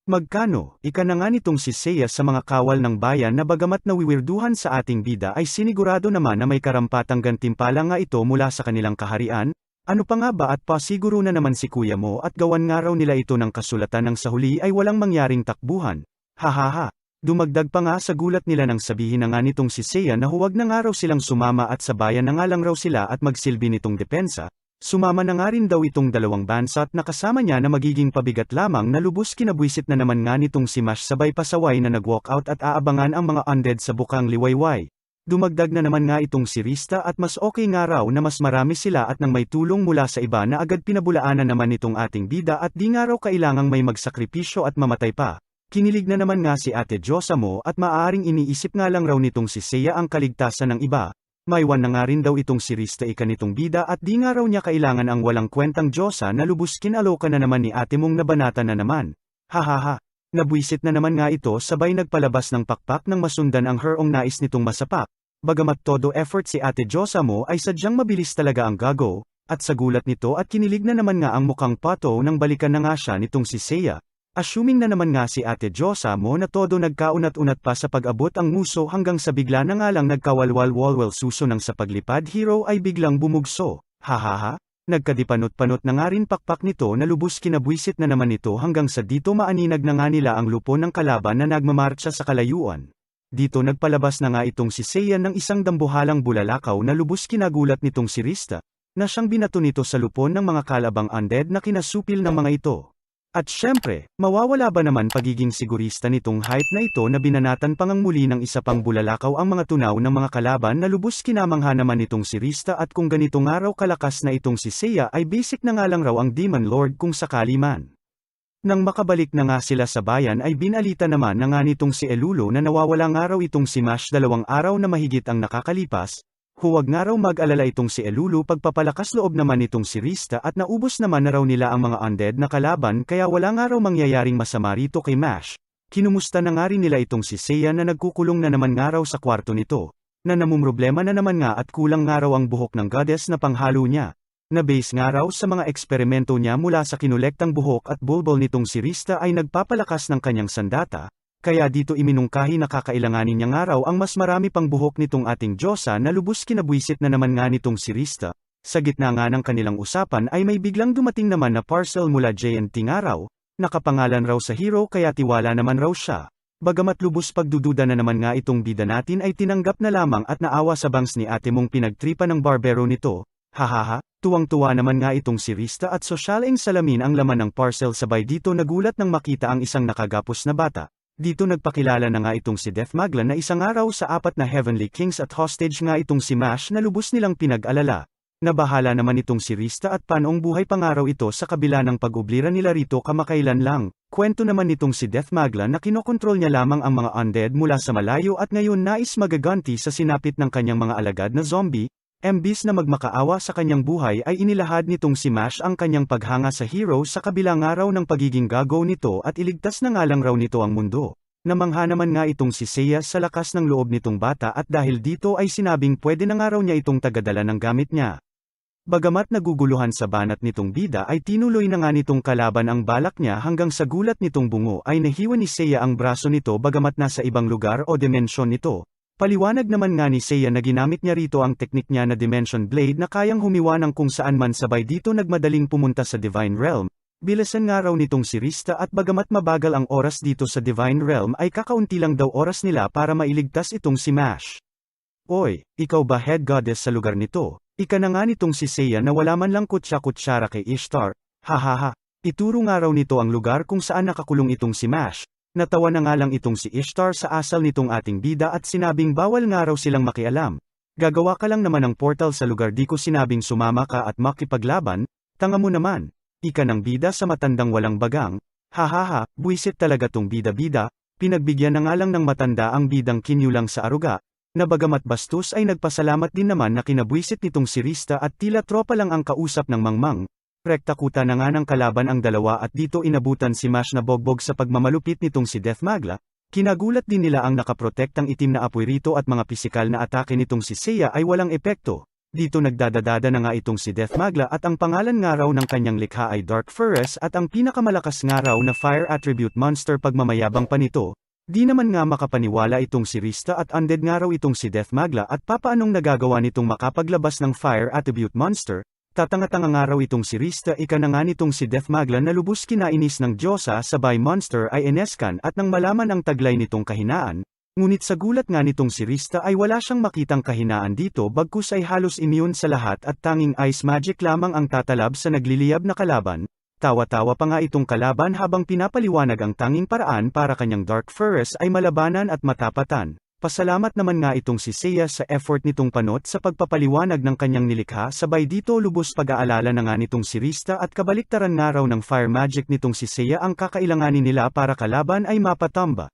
Magkano, ika na nga nitong si Seiya sa mga kawal ng bayan na bagamat nawiwirduhan sa ating bida ay sinigurado naman na may karampatang gantimpala nga ito mula sa kanilang kaharian, ano pa nga ba at pasiguro na naman si kuya mo at gawan nga raw nila ito ng kasulatan ng sa huli ay walang mangyaring takbuhan, hahaha. Dumagdag pa nga sa gulat nila nang sabihin na nga nitong si Seiya na huwag na nga raw silang sumama at sa bayan na nga lang raw sila at magsilbi nitong depensa, sumama na nga rin daw itong dalawang bansa at nakasama niya na magiging pabigat lamang na lubos kinabwisit na naman nga nitong si Mash sabay pasaway na nag-walkout at aabangan ang mga undead sa bukang liwayway. Dumagdag na naman nga itong si Rista at mas okay nga raw na mas marami sila at nang may tulong mula sa iba na agad pinabulaanan naman nitong ating bida at di nga raw kailangang may magsakripisyo at mamatay pa. Kinilig na naman nga si Ate Diyosa mo at maaaring iniisip nga lang raw nitong si Seiya ang kaligtasan ng iba, maiwan na nga rin daw itong si Rista ika nitong bida at di nga raw niya kailangan ang walang kwentang Diyosa na lubos kinaloka na naman ni ate mong nabanata na naman. Hahaha, nabwisit na naman nga ito sabay nagpalabas ng pakpak nang masundan ang herong nais nitong masapak. Bagamat todo effort si Ate Diyosa mo ay sadyang mabilis talaga ang gago, at sa gulat nito at kinilig na naman nga ang mukhang pato nang balikan na nga siya nitong si Seiya. Assuming na naman nga si Ate Diyosa mo na todo nagkaunat-unat pa sa pag-abot ang muso hanggang sa bigla na nga lang nagkawalwal-walwal suso nang sa paglipad hero ay biglang bumugso, hahaha, nagkadipanot-panot na nga rin pakpak nito na lubos kinabwisit na naman ito hanggang sa dito maaninag na nga nila ang lupon ng kalaban na nagmamarcha sa kalayuan. Dito nagpalabas na nga itong si Seiya ng isang dambuhalang bulalakaw na lubos kinagulat nitong si Rista, na siyang binato nito sa lupon ng mga kalabang undead na kinasupil ng mga ito. At syempre, mawawala ba naman pagiging sigurista nitong hype na ito na binanatan pangang muli ng isa pang bulalakaw ang mga tunaw ng mga kalaban na lubos kinamangha naman nitong si Rista at kung ganito nga raw kalakas na itong si Seiya ay basic na nga lang raw ang Demon Lord kung sakali man. Nang makabalik na nga sila sa bayan ay binalita naman na nga nitong si Elulo na nawawala nga raw itong si Mash 2 araw na mahigit ang nakakalipas. Huwag nga raw mag-alala itong si Elulu pagpapalakas loob naman itong si Rista at naubos naman na raw nila ang mga undead na kalaban kaya wala nga raw mangyayaring masama rito kay Mash. Kinumusta na nga rin nila itong si Seiya na nagkukulong na naman nga raw sa kwarto nito, na namumroblema na naman nga at kulang nga raw ang buhok ng goddess na panghalo niya. Na base nga raw sa mga eksperimento niya mula sa kinulektang buhok at bulbul nitong si Rista ay nagpapalakas ng kanyang sandata. Kaya dito iminungkahi na kakailanganin niya nga raw ang mas marami pang buhok nitong ating Diyosa na lubos kinabwisit na naman nga nitong si Rista. Sa gitna nga ng kanilang usapan ay may biglang dumating naman na parcel mula JNT nga raw, nakapangalan raw sa hero kaya tiwala naman raw siya. Bagamat lubos pagdududa na naman nga itong bida natin ay tinanggap na lamang at naawa sa bangs ni ate mong pinagtripa ng barbero nito. Hahaha, tuwang-tuwa naman nga itong si Rista at sosyaleng salamin ang laman ng parcel sabay dito nagulat nang makita ang isang nakagapos na bata. Dito nagpakilala na nga itong si Death Magla na isang araw sa 4 na Heavenly Kings at hostage nga itong si Mash na lubos nilang pinag-alala. Nabahala naman itong si Rista at panong buhay pangaraw ito sa kabila ng pag-ublira nila rito kamakailan lang. Kwento naman nitong si Death Magla na kinokontrol niya lamang ang mga undead mula sa malayo at ngayon nais magaganti sa sinapit ng kanyang mga alagad na zombie. Imbis na magmakaawa sa kanyang buhay ay inilahad nitong si Mash ang kanyang paghanga sa hero sa kabilang araw ng pagiging gago nito at iligtas na nga lang raw nito ang mundo. Namangha naman nga itong si Seiya sa lakas ng loob nitong bata at dahil dito ay sinabing pwede na nga raw niya itong tagadala ng gamit niya. Bagamat naguguluhan sa banat nitong bida ay tinuloy na nga nitong kalaban ang balak niya hanggang sa gulat nitong bungo ay nahiwa ni Seiya ang braso nito bagamat nasa ibang lugar o dimensyon nito. Paliwanag naman nga ni Seiya na ginamit niya rito ang teknik niya na Dimension Blade na kayang humiwa ng kung saan man sabay dito nagmadaling pumunta sa Divine Realm. Bilasan nga raw nitong si Rista at bagamat mabagal ang oras dito sa Divine Realm ay kakaunti lang daw oras nila para mailigtas itong si Mash. Oy, ikaw ba head goddess sa lugar nito? Ika na nga nitong si Seiya na wala man lang kutsa-kutsara kay Ishtar. Hahaha, ituro nga raw nito ang lugar kung saan nakakulong itong si Mash. Natawa na nga lang itong si Ishtar sa asal nitong ating bida at sinabing bawal nga raw silang makialam. Gagawa ka lang naman ng portal sa lugar di ko sinabing sumama ka at makipaglaban, tanga mo naman. Ika ng bida sa matandang walang bagang. Hahaha, buwisit talaga tong bida-bida, pinagbigyan na nga lang ng matanda ang bidang kinyulang sa aruga. Na bagamat bastos ay nagpasalamat din naman na kinabwisit nitong si Rista at tila tropa lang ang kausap ng mangmang. Rektakuta na nga ng kalaban ang dalawa at dito inabutan si Mash na bogbog sa pagmamalupit nitong si Death Magla. Kinagulat din nila ang nakaprotektang itim na apoy rito at mga pisikal na atake nitong si Seiya ay walang epekto. Dito nagdadadada na nga itong si Death Magla at ang pangalan nga raw ng kanyang likha ay Dark Furnace at ang pinakamalakas nga raw na Fire Attribute Monster pagmamayabang pa nito. Di naman nga makapaniwala itong si Rista at undead nga raw itong si Death Magla at papaanong nagagawa nitong makapaglabas ng Fire Attribute Monster. Tatanga-tanga nga raw itong si Rista ika na nga nitong si Death Magla na lubos kinainis ng Diyosa sabay monster ay eneskan at nang malaman ang taglay nitong kahinaan. Ngunit sa gulat nga nitong si Rista ay wala siyang makitang kahinaan dito bagkus ay halos immune sa lahat at tanging ice magic lamang ang tatalab sa nagliliyab na kalaban. Tawa-tawa pa nga itong kalaban habang pinapaliwanag ang tanging paraan para kanyang Dark Furnace ay malabanan at matapatan. Pasalamat naman nga itong si Seiya sa effort nitong panot sa pagpapaliwanag ng kanyang nilikha sabay dito lubos pag-aalala na nga nitong si Rista at kabaliktaran nga raw ng fire magic nitong si Seiya ang kakailanganin nila para kalaban ay mapatamba.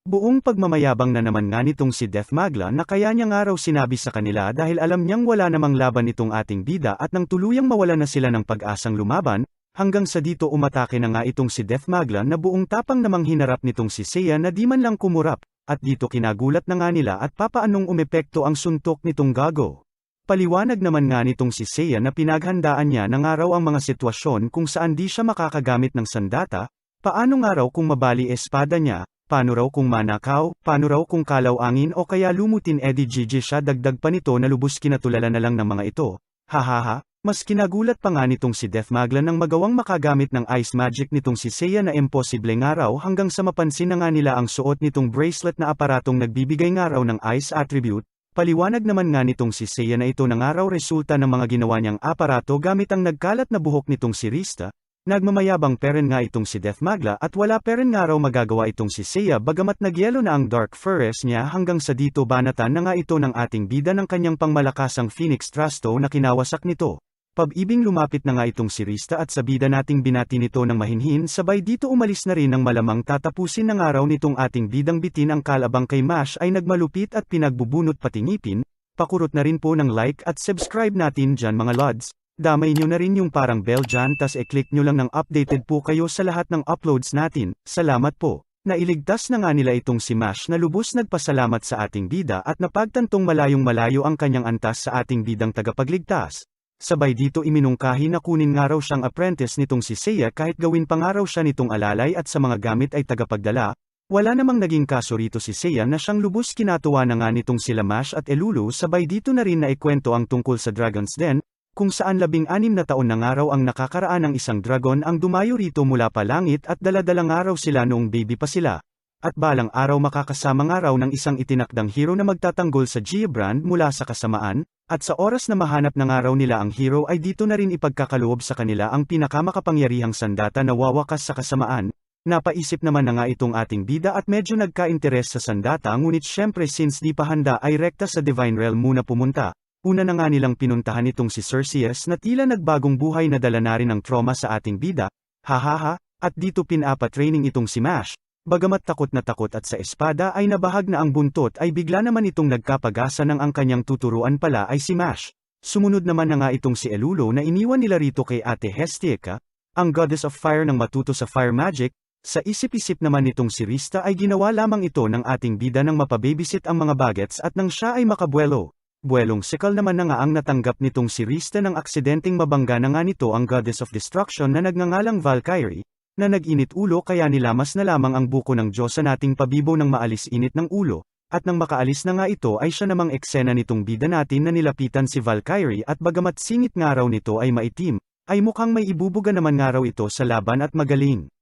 Buong pagmamayabang na naman nga nitong si Death Magla na kaya niya nga raw sinabi sa kanila dahil alam niyang wala namang laban itong ating bida at nang tuluyang mawala na sila ng pag-asang lumaban. Hanggang sa dito umatake na nga itong si Death Magla na buong tapang namang hinarap nitong si Seiya na di man lang kumurap, at dito kinagulat na nga nila at papaanong umepekto ang suntok nitong gago. Paliwanag naman nga nitong si Seiya na pinaghandaan niya na nga raw ang mga sitwasyon kung saan di siya makakagamit ng sandata, paano nga raw kung mabali espada niya, paano raw kung manakaw, paano raw kung kalaw-angin o kaya lumutin edi siya dagdag pa nito na lubos kinatulala na lang ng mga ito. Hahaha. Mas kinagulat pa nga nitong si Death Magla nang magawang makagamit ng ice magic nitong si Seiya na imposible nga raw hanggang sa mapansin na nga nila ang suot nitong bracelet na aparatong nagbibigay nga raw ng ice attribute. Paliwanag naman nga nitong si Seiya na ito na nga raw resulta ng mga ginawa niyang aparato gamit ang nagkalat na buhok nitong si Rista. Nagmamayabang peren nga itong si Death Magla at wala peren nga raw magagawa itong si Seiya bagamat nagyelo na ang Dark Furnace niya hanggang sa dito banatan na nga ito ng ating bida ng kanyang pangmalakasang Phoenix Trasto na kinawasak nito. Pab-ibing lumapit na nga itong si Rista at sa bida nating binati nito ng mahinhin sabay dito umalis na rin ng malamang tatapusin ng araw nitong ating bidang bitin ang kalabang kay Mash ay nagmalupit at pinagbubunot pati ngipin. Pakurot na rin po ng like at subscribe natin dyan mga lods. Damay nyo na rin yung parang bell dyan tas e-click nyo lang ng updated po kayo sa lahat ng uploads natin. Salamat po. Nailigtas na nga nila itong si Mash na lubos nagpasalamat sa ating bida at napagtantong malayong malayo ang kanyang antas sa ating bidang tagapagligtas. Sabay dito iminungkahi na kunin nga raw siyang apprentice nitong si Seiya kahit gawin pa nga raw siya nitong alalay at sa mga gamit ay tagapagdala. Wala namang naging kaso rito si Seiya na siyang lubos kinatuwa na nga nitong sila Mash at Elulu sabay dito na rin na ikwento ang tungkol sa Dragon's Den, kung saan 16 na taon na nga raw ang nakakaraan ng isang dragon ang dumayo rito mula pa langit at dala-dala nga raw sila noong baby pa sila. At balang araw makakasama nga raw ng isang itinakdang hero na magtatanggol sa Geobrand mula sa kasamaan, at sa oras na mahanap na nga raw nila ang hero ay dito na rin ipagkakaloob sa kanila ang pinakamakapangyarihang sandata na wawakas sa kasamaan. Napaisip naman na nga itong ating bida at medyo nagka-interes sa sandata ngunit syempre since di pa handa ay rekta sa Divine Realm muna pumunta. Una na nga nilang pinuntahan itong si Cerseus na tila nagbagong buhay na dala na rin ng trauma sa ating bida, hahaha, at dito pinapa-training itong si Mash. Bagamat takot na takot at sa espada ay nabahag na ang buntot ay bigla naman itong nagkapag-asa ng ang kanyang tuturuan pala ay si Mash. Sumunod naman na nga itong si Elulu na iniwan nila rito kay Ate Hestieka, ang goddess of fire ng matuto sa fire magic. Sa isip-isip naman nitong si Rista ay ginawa lamang ito ng ating bida ng mapababysit ang mga bagets at nang siya ay makabuelo. Buwelong sikal naman na nga ang natanggap nitong si Rista ng aksidenteng mabangga na nga nito ang Goddess of Destruction na nagngangalang Valkyrie, na nag-init ulo kaya nilamas na lamang ang buko ng Diyosa nating pabibo ng maalis init ng ulo, at nang makaalis na nga ito ay siya namang eksena nitong bida natin na nilapitan si Valkyrie at bagamat singit nga raw nito ay maitim, ay mukhang may ibubuga naman nga raw ito sa laban at magaling.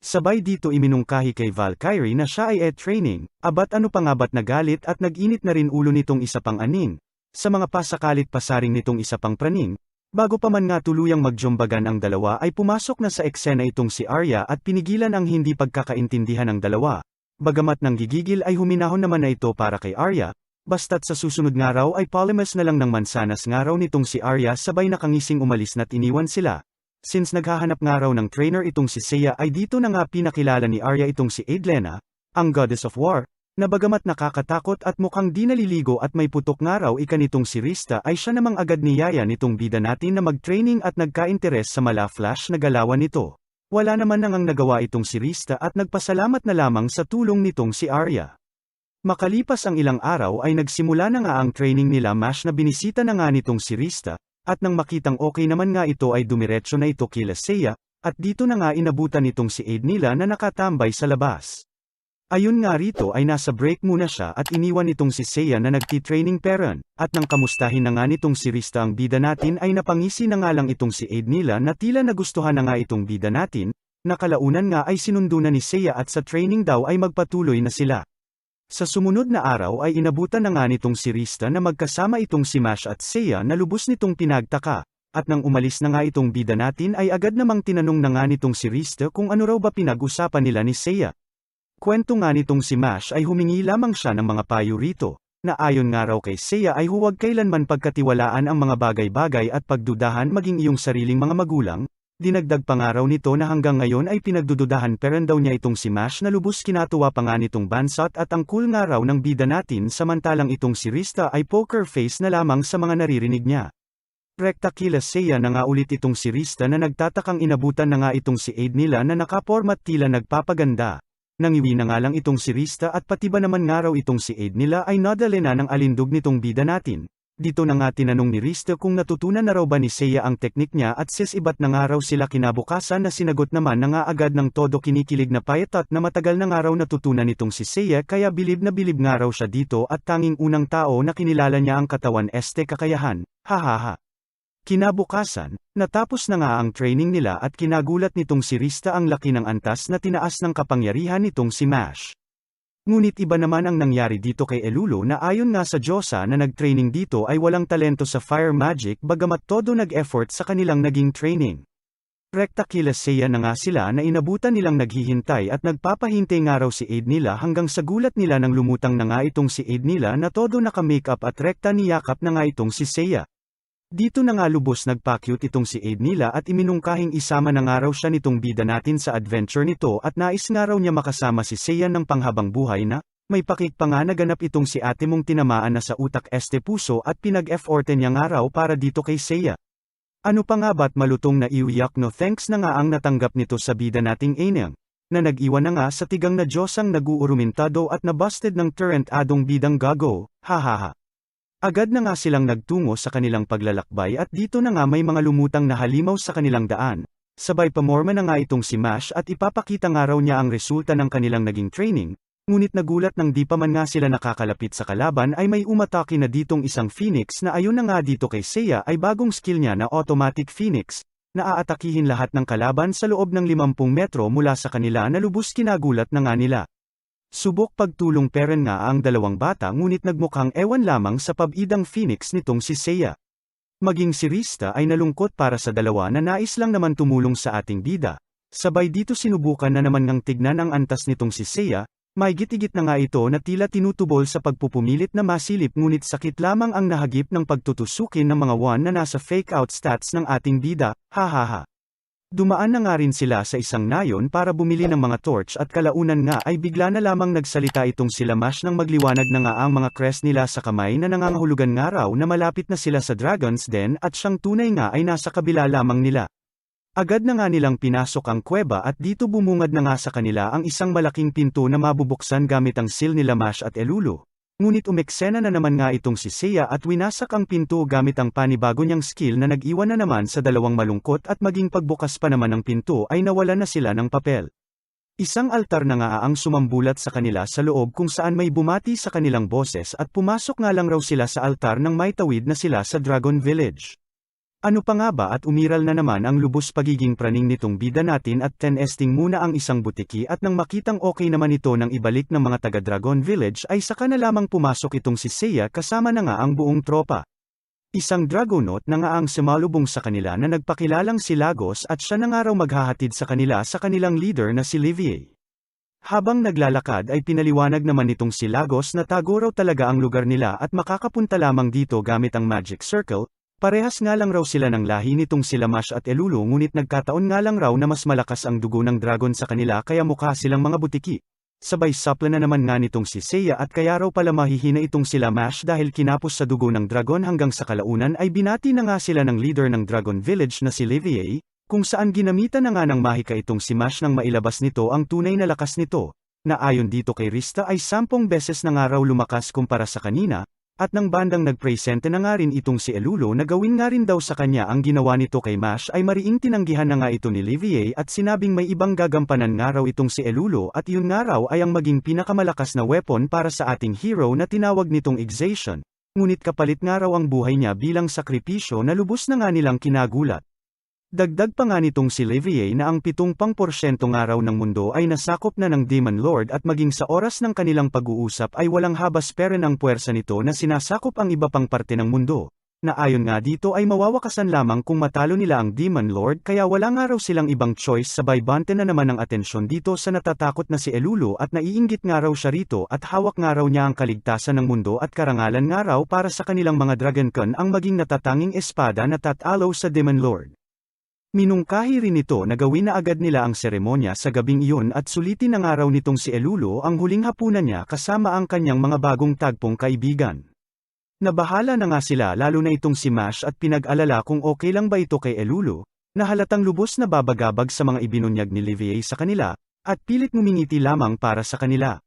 Sabay dito iminungkahi kay Valkyrie na siya ay training, abat ano pa nga ba't nagalit at nag-init na rin ulo nitong isa pang aning, sa mga pasakalit pasaring nitong isa pang praning, bago pa man nga tuluyang magdyombagan ang dalawa ay pumasok na sa eksena itong si Arya at pinigilan ang hindi pagkakaintindihan ng dalawa. Bagamat nang gigigil ay huminahon naman na ito para kay Arya, basta't sa susunod nga raw ay polymas na lang ng mansanas nga raw nitong si Arya sabay nakangising umalis na't iniwan sila. Since naghahanap nga raw ng trainer itong si Seiya ay dito na nga pinakilala ni Arya itong si Adlena, ang Goddess of War, na bagamat nakakatakot at mukhang di naliligo at may putok nga raw ikanitong si Rista ay siya namang agad niyaya nitong bida natin na mag-training at nagka-interes sa mala-flash na galawan nito. Wala naman nang nagawa itong si Rista at nagpasalamat na lamang sa tulong nitong si Arya. Makalipas ang ilang araw ay nagsimula na nga ang training nila Mash na binisita na nga nitong si Rista. At nang makitang okay naman nga ito ay dumiretso na ito kila Seiya, at dito na nga inabutan nitong si Aid nila na nakatambay sa labas. Ayun nga rito ay nasa break muna siya at iniwan itong si Seiya na nagti-training parent, at nang kamustahin na nga nitong si Rista ang bida natin ay napangisi na nga lang itong si Aid nila na tila nagustuhan na nga itong bida natin, na kalaunan nga ay sinundo na ni Seiya at sa training daw ay magpatuloy na sila. Sa sumunod na araw ay inabutan na nga nitong si Rista na magkasama itong si Mash at Seiya na lubos nitong pinagtaka, at nang umalis na nga itong bida natin ay agad namang tinanong na nga nitong si Rista kung ano raw ba pinag-usapan nila ni Seiya. Kwento nga nitong si Mash ay humingi lamang siya ng mga payo rito, na ayon nga raw kay Seiya ay huwag kailanman pagkatiwalaan ang mga bagay-bagay at pagdudahan maging iyong sariling mga magulang. Dinagdag pa nga raw nito na hanggang ngayon ay pinagdududahan peren daw niya itong si Mash na lubos kinatuwa pa nga nitong Bansot at ang cool nga raw ng bida natin samantalang itong si Rista ay poker face na lamang sa mga naririnig niya. Rekta kila Seiya na nga ulit itong si Rista na nagtatakang inabutan na nga itong si Aid nila na nakapormat tila nagpapaganda. Nangiwi na nga lang itong si Rista at pati ba naman nga raw itong si Aid nila ay nadali na ng alindog nitong bida natin. Dito na nga tinanong ni Rista kung natutunan na raw ba ni Seiya ang teknik niya at sis iba't na nga raw sila kinabukasan na sinagot naman na nga agad ng todo kinikilig na payatot na matagal na nga raw natutunan nitong si Seiya kaya bilib na bilib nga raw siya dito at tanging unang tao na kinilala niya ang katawan kakayahan, hahaha. Kinabukasan, natapos na nga ang training nila at kinagulat nitong si Rista ang laki ng antas na tinaas ng kapangyarihan nitong si Mash. Ngunit iba naman ang nangyari dito kay Elulo na ayon nga sa Diyosa na nag-training dito ay walang talento sa fire magic bagamat todo nag-effort sa kanilang naging training. Rekta kila Seiya na nga sila na inabutan nilang naghihintay at nagpapahintay nga raw si Aid nila hanggang sa gulat nila nang lumutang na nga itong si Aid nila na todo naka-makeup at rekta niyakap na nga itong si Seiya. Dito na nga lubos nagpa-cute itong si Aid nila at iminungkahing isama na nga raw siya nitong bida natin sa adventure nito at nais nga raw niya makasama si Seiya ng panghabang buhay na, may pakik pa nga naganap itong si ate mong tinamaan na sa utak puso at pinag-efforten niya nga raw para dito kay Seiya. Ano pa nga ba't malutong na iuyak no thanks na nga ang natanggap nito sa bida nating Aenang, na nag-iwan na nga sa tigang na Diyosang nag-uurumentado at nabusted ng turret adong bidang gago, hahaha. Agad na nga silang nagtungo sa kanilang paglalakbay at dito na nga may mga lumutang na halimaw sa kanilang daan. Sabay pamorma na nga itong si Mash at ipapakita nga raw niya ang resulta ng kanilang naging training, ngunit nagulat nang di pa man nga sila nakakalapit sa kalaban ay may umatake na ditong isang Phoenix na ayon na nga dito kay Seiya ay bagong skill niya na Automatic Phoenix, na aatakihin lahat ng kalaban sa loob ng 50 metro mula sa kanila na lubos kinagulat na nga nila. Subok pagtulong peren nga ang dalawang bata ngunit nagmukhang ewan lamang sa pabidang Phoenix nitong si Seiya. Maging si Rista ay nalungkot para sa dalawa na nais lang naman tumulong sa ating bida. Sabay dito sinubukan na naman ngang tignan ang antas nitong si Seiya, may git-igit na nga ito na tila tinutubol sa pagpupumilit na masilip ngunit sakit lamang ang nahagip ng pagtutusukin ng mga one na nasa fake out stats ng ating bida, hahaha. Dumaan na nga rin sila sa isang nayon para bumili ng mga torch at kalaunan nga ay bigla na lamang nagsalita itong sila Mash nang magliwanag na nga ang mga crest nila sa kamay na nangangahulugan nga raw na malapit na sila sa Dragon's Den at siyang tunay nga ay nasa kabila lamang nila. Agad na nga nilang pinasok ang kuweba at dito bumungad na nga sa kanila ang isang malaking pinto na mabubuksan gamit ang seal nila Mash at Elulo. Ngunit umeksena na naman nga itong si Seiya at winasak ang pinto gamit ang panibago niyang skill na nag-iwan na naman sa dalawang malungkot at maging pagbukas pa naman ng pinto ay nawala na sila ng papel. Isang altar na nga ang sumambulat sa kanila sa loob kung saan may bumati sa kanilang boses at pumasok nga lang raw sila sa altar nang may tawid na sila sa Dragon Village. Ano pa nga ba at umiral na naman ang lubos pagiging praning nitong bida natin at tenesting muna ang isang butiki at nang makitang okay naman ito ng ibalik ng mga taga Dragon Village ay saka na lamang pumasok itong si Seiya kasama na nga ang buong tropa. Isang Dragonaut na nga ang sumalubong sa kanila na nagpakilalang si Lagos at siya na nga raw maghahatid sa kanila sa kanilang leader na si Livier. Habang naglalakad ay pinaliwanag naman nitong si Lagos na tago raw talaga ang lugar nila at makakapunta lamang dito gamit ang Magic Circle. Parehas nga lang raw sila ng lahi nitong sila Mash at Elulu ngunit nagkataon nga lang raw na mas malakas ang dugo ng dragon sa kanila kaya mukha silang mga butiki. Sabay sapla na naman nga nitong si Seiya at kaya raw pala mahihina itong sila Mash dahil kinapos sa dugo ng dragon hanggang sa kalaunan ay binati na nga sila ng leader ng Dragon Village na si Livier, kung saan ginamitan na nga ng mahika itong si Mash nang mailabas nito ang tunay na lakas nito, na ayon dito kay Rista ay 10 beses na nga raw lumakas kumpara sa kanina. At nang bandang nagpresente na nga rin itong si Elulu na gawin nga rin daw sa kanya ang ginawa nito kay Mash ay mariing tinanggihan na nga ito ni Livier at sinabing may ibang gagampanan nga raw itong si Elulu at yun nga raw ay ang maging pinakamalakas na weapon para sa ating hero na tinawag nitong Exation. Ngunit kapalit nga raw ang buhay niya bilang sakripisyo na lubos na nga nilang kinagulat. Dagdag pa nga nitong si Livier na ang 7% nga raw ng mundo ay nasakop na ng Demon Lord at maging sa oras ng kanilang pag-uusap ay walang habas peren ang puwersa nito na sinasakop ang iba pang parte ng mundo, na ayon nga dito ay mawawakasan lamang kung matalo nila ang Demon Lord kaya wala nga raw silang ibang choice sabay bante na naman ang atensyon dito sa natatakot na si Elulu at naiinggit nga raw siya rito at hawak nga raw niya ang kaligtasan ng mundo at karangalan nga raw para sa kanilang mga Dragoncon ang maging natatanging espada na tatalo sa Demon Lord. Minungkahi rin ito na gawin na agad nila ang seremonya sa gabing iyon at sulitin ng araw nitong si Elulu ang huling hapunan niya kasama ang kanyang mga bagong tagpong kaibigan. Nabahala na nga sila lalo na itong si Mash at pinag-alala kung okay lang ba ito kay Elulu, na halatang lubos na babagabag sa mga ibinunyag ni Livier sa kanila, at pilit ngumingiti lamang para sa kanila.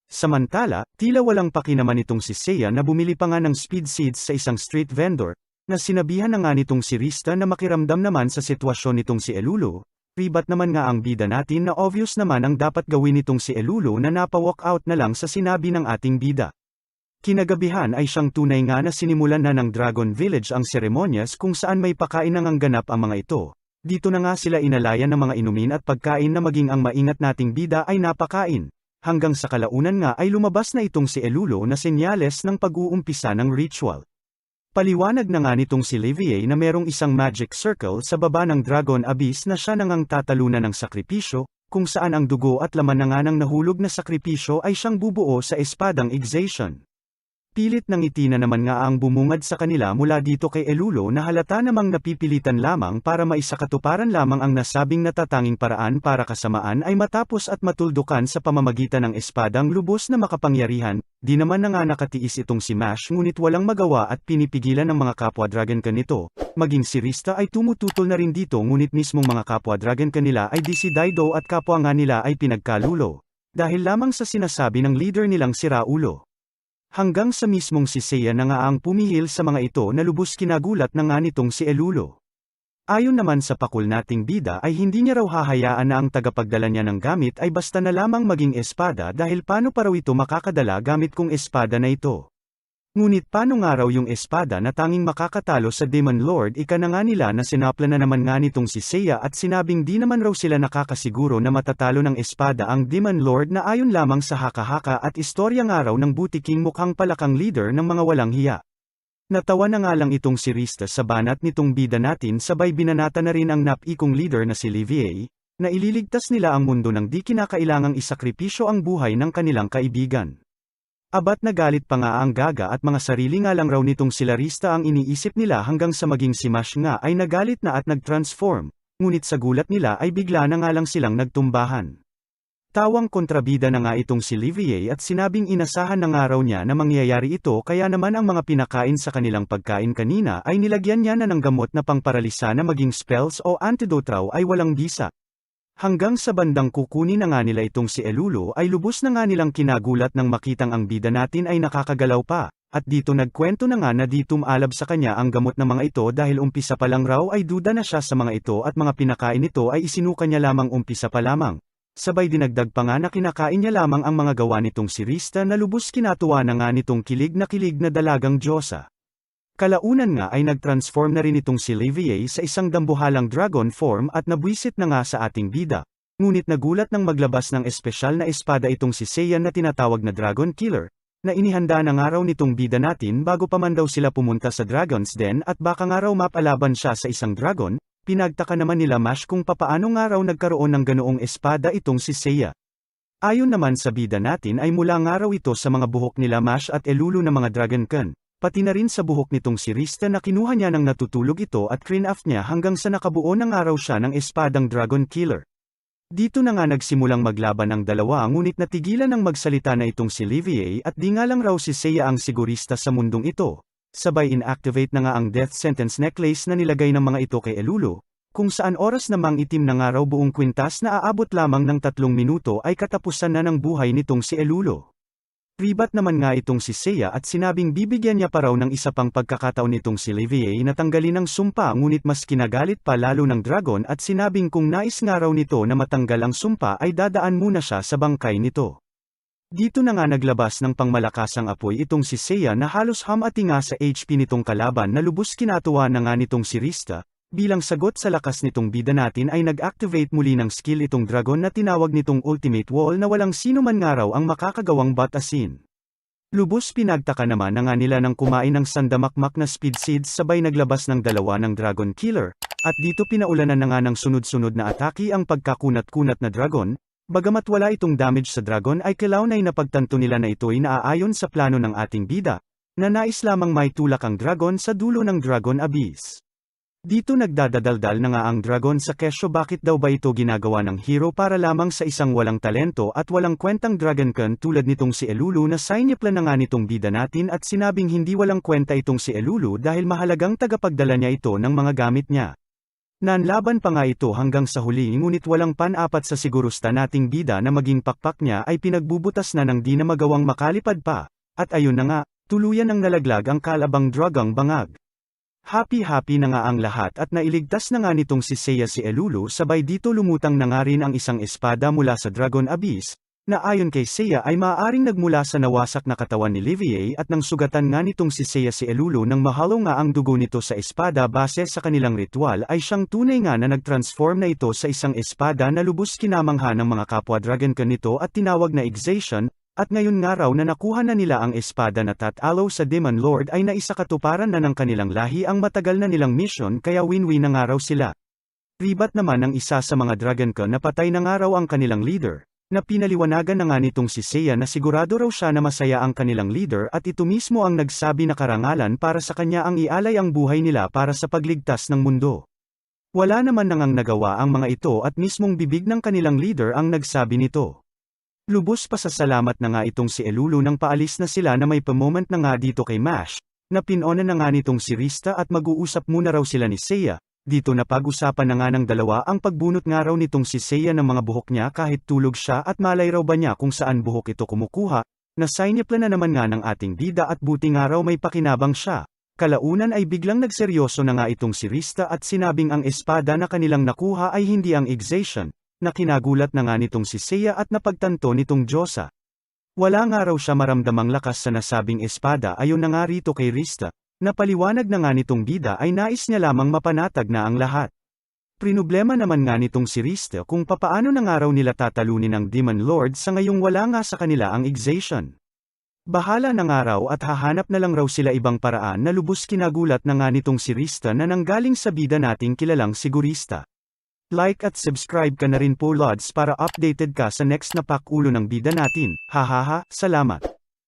Samantala, tila walang paki naman itong si Seiya na bumili pa nga ng speed seeds sa isang street vendor, na sinabihan na nga nitong si Rista na makiramdam naman sa sitwasyon nitong si Elulu, ribat naman nga ang bida natin na obvious naman ang dapat gawin nitong si Elulu na napa-walk out na lang sa sinabi ng ating bida. Kinagabihan ay siyang tunay nga na sinimulan na ng Dragon Village ang seremonyas kung saan may pakain nang ganap ang mga ito. Dito na nga sila inalayan ng mga inumin at pagkain na maging ang maingat nating bida ay napakain. Hanggang sa kalaunan nga ay lumabas na itong si Elulu na senyales ng pag-uumpisa ng ritual. Paliwanag na nga nitong si Livier na merong isang magic circle sa baba ng Dragon Abyss na siya nangang tatalunan ng sakripisyo, kung saan ang dugo at laman na nga ng nahulog na sakripisyo ay siyang bubuo sa espadang Exation. Pilit ng ngiti na naman nga ang bumungad sa kanila mula dito kay Elulu na halata namang napipilitan lamang para maisakatuparan lamang ang nasabing natatanging paraan para kasamaan ay matapos at matuldukan sa pamamagitan ng espadang lubos na makapangyarihan. Di naman na nga nakatiis itong si Mash ngunit walang magawa at pinipigilan ng mga kapwa Dragoncon nito. Maging si Rista ay tumututol na rin dito ngunit mismong mga kapwa Dragoncon nila ay di si Daido at kapwa nga nila ay pinagkalulo. Dahil lamang sa sinasabi ng leader nilang si Raulo. Hanggang sa mismong si Seiya na nga ang pumihil sa mga ito na lubos kinagulat na nga nitong si Elulu. Ayon naman sa pakul nating bida ay hindi niya raw hahayaan na ang tagapagdala niya ng gamit ay basta na lamang maging espada dahil paano pa raw ito makakadala gamit kung espada na ito. Ngunit paano nga raw yung espada na tanging makakatalo sa Demon Lord ika na nga nila na sinapla na naman nga nitong si Seiya at sinabing di naman raw sila nakakasiguro na matatalo ng espada ang Demon Lord na ayon lamang sa haka-haka at istorya nga raw ng butiking mukhang palakang leader ng mga walang hiya. Natawa na nga lang itong si Rista sa banat nitong bida natin sabay binanata na rin ang napikong leader na si Livier, na ililigtas nila ang mundo ng di kinakailangang isakripisyo ang buhay ng kanilang kaibigan. Abat nagalit pa nga ang Gaga at mga sarili nga lang raw nitong sila Rista ang iniisip nila hanggang sa maging si Mash nga ay nagalit na at nag-transform, ngunit sa gulat nila ay bigla na nga lang silang nagtumbahan. Tawang kontrabida na nga itong si Livier at sinabing inasahan na nga raw niya na mangyayari ito kaya naman ang mga pinakain sa kanilang pagkain kanina ay nilagyan niya na ng gamot na pangparalisa na maging spells o antidote raw ay walang bisa. Hanggang sa bandang kukunin na nga nila itong si Elulo ay lubos na nga nilang kinagulat nang makitang ang bida natin ay nakakagalaw pa. At dito nagkwento na nga na di tumalab sa kanya ang gamot ng mga ito dahil umpisa pa lang raw ay duda na siya sa mga ito at mga pinakain nito ay isinuka niya lamang umpisa pa lamang. Sabay dinagdag pa nga na kinakain niya lamang ang mga gawa nitong si Rista na lubos kinatuwa na nga nitong kilig na dalagang Diyosa. Kalaunan nga ay nagtransform na rin itong si Levier sa isang dambuhalang dragon form at nabwisit na nga sa ating bida. Ngunit nagulat nang maglabas ng espesyal na espada itong si Seiya na tinatawag na Dragon Killer, na inihanda na nga raw nitong bida natin bago pa man daw sila pumunta sa Dragon's Den at baka nga raw mapalaban siya sa isang dragon. Pinagtaka naman nila Mash kung papaano nga raw nagkaroon ng ganoong espada itong si Seiya. Ayon naman sa bida natin ay mula nga raw ito sa mga buhok nila Mash at Elulu na mga Dragonkin, pati na rin sa buhok nitong si Rista na kinuha niya nang natutulog ito at craft niya hanggang sa nakabuo na nga raw siya ng espadang Dragon Killer. Dito na nga nagsimulang maglaban ang dalawa ngunit natigilan ng magsalita na itong si Levier at di nga lang raw si Seiya ang sigurista sa mundong ito. Sabay inactivate na nga ang death sentence necklace na nilagay ng mga ito kay Elulu, kung saan oras namang itim na nga raw buong kwintas na aabot lamang ng 3 minuto ay katapusan na ng buhay nitong si Elulu. Ribat naman nga itong si Seiya at sinabing bibigyan niya pa raw ng isa pang pagkakataon itong si Levier na tanggalin ang sumpa ngunit mas kinagalit pa lalo ng dragon at sinabing kung nais nga raw nito na matanggal ang sumpa ay dadaan muna siya sa bangkay nito. Dito na nga naglabas ng pangmalakasang apoy itong si Seiya na halos hamati nga sa HP nitong kalaban na lubos kinatuwa na nga nitong si Rista. Bilang sagot sa lakas nitong bida natin ay nag-activate muli ng skill itong dragon na tinawag nitong Ultimate Wall na walang sino man nga raw ang makakagawang batasin. Lubos pinagtaka naman na nga nila nang kumain ng sandamakmak na speed seeds sabay naglabas ng dalawa ng Dragon Killer, at dito pinaulanan na nga ng sunod-sunod na atake ang pagkakunat-kunat na dragon. Bagamat wala itong damage sa dragon ay kilaunay na pagtanto nila na ito'y naaayon sa plano ng ating bida, na nais lamang may tulak ang dragon sa dulo ng Dragon Abyss. Dito nagdadadaldal na nga ang dragon sa kesyo bakit daw ba ito ginagawa ng hero para lamang sa isang walang talento at walang kwentang dragonkin tulad nitong si Elulu na siniplan na nga nitong bida natin at sinabing hindi walang kwenta itong si Elulu dahil mahalagang tagapagdala niya ito ng mga gamit niya. Nanlaban pa nga ito hanggang sa huli ngunit walang pan-apat sa sigurusta nating bida na maging pakpak niya ay pinagbubutas na ng di na magawang makalipad pa, at ayun na nga, tuluyan ng nalaglag ang kalabang dragang bangag. Happy-happy na nga ang lahat at nailigtas na nga nitong si Seiya si Elulu sabay dito lumutang na nga rin ang isang espada mula sa Dragon Abyss, na ayon kay Seiya ay maaaring nagmula sa nawasak na katawan ni Levier at nang sugatan nga nitong si Seiya si Elulu nang mahalo nga ang dugo nito sa espada base sa kanilang ritual ay siyang tunay nga na nagtransform na ito sa isang espada na lubos kinamangha ng mga kapwa dragonkin nito at tinawag na Exation. At ngayon nga raw na nakuha na nila ang espada na tatalo sa Demon Lord ay naisakatuparan na ng kanilang lahi ang matagal na nilang mission kaya win-win na nga raw sila. Ribat naman ang isa sa mga dragonkin na patay na nga raw ang kanilang leader, na pinaliwanagan na nga nitong si Seiya na sigurado raw siya na masaya ang kanilang leader at ito mismo ang nagsabi na karangalan para sa kanya ang ialay ang buhay nila para sa pagligtas ng mundo. Wala naman nangang nagawa ang mga ito at mismong bibig ng kanilang leader ang nagsabi nito. Lubos pasasalamat na nga itong si Elulu nang paalis na sila na may pa-moment na nga dito kay Mash, na pinona na nga nitong si Rista at mag-uusap muna raw sila ni Seiya. Dito na pag-usapan na nga ng dalawa ang pagbunot nga raw nitong si Seiya ng mga buhok niya kahit tulog siya at malay raw ba niya kung saan buhok ito kumukuha, na siniplan na naman nga ng ating bida at buti nga raw may pakinabang siya. Kalaunan ay biglang nagseryoso na nga itong si Rista at sinabing ang espada na kanilang nakuha ay hindi ang Exation, na kinagulat na nga nitong si Seiya at napagtanto nitong Diyosa. Wala nga raw siya maramdamang lakas sa nasabing espada ayon na nga rito kay Rista, na paliwanag na nga nitong bida ay nais niya lamang mapanatag na ang lahat. Prinblema naman nga nitong si Rista kung papaano na nga raw nila tatalunin ang Demon Lord sa ngayong wala nga sa kanila ang Exation. Bahala na nga raw at hahanap na lang raw sila ibang paraan na lubos kinagulat na nga nitong si Rista na nanggaling sa bida nating kilalang sigurista. Like at subscribe ka na rin po Lods para updated ka sa next na pakulo ng bida natin. Hahaha, salamat.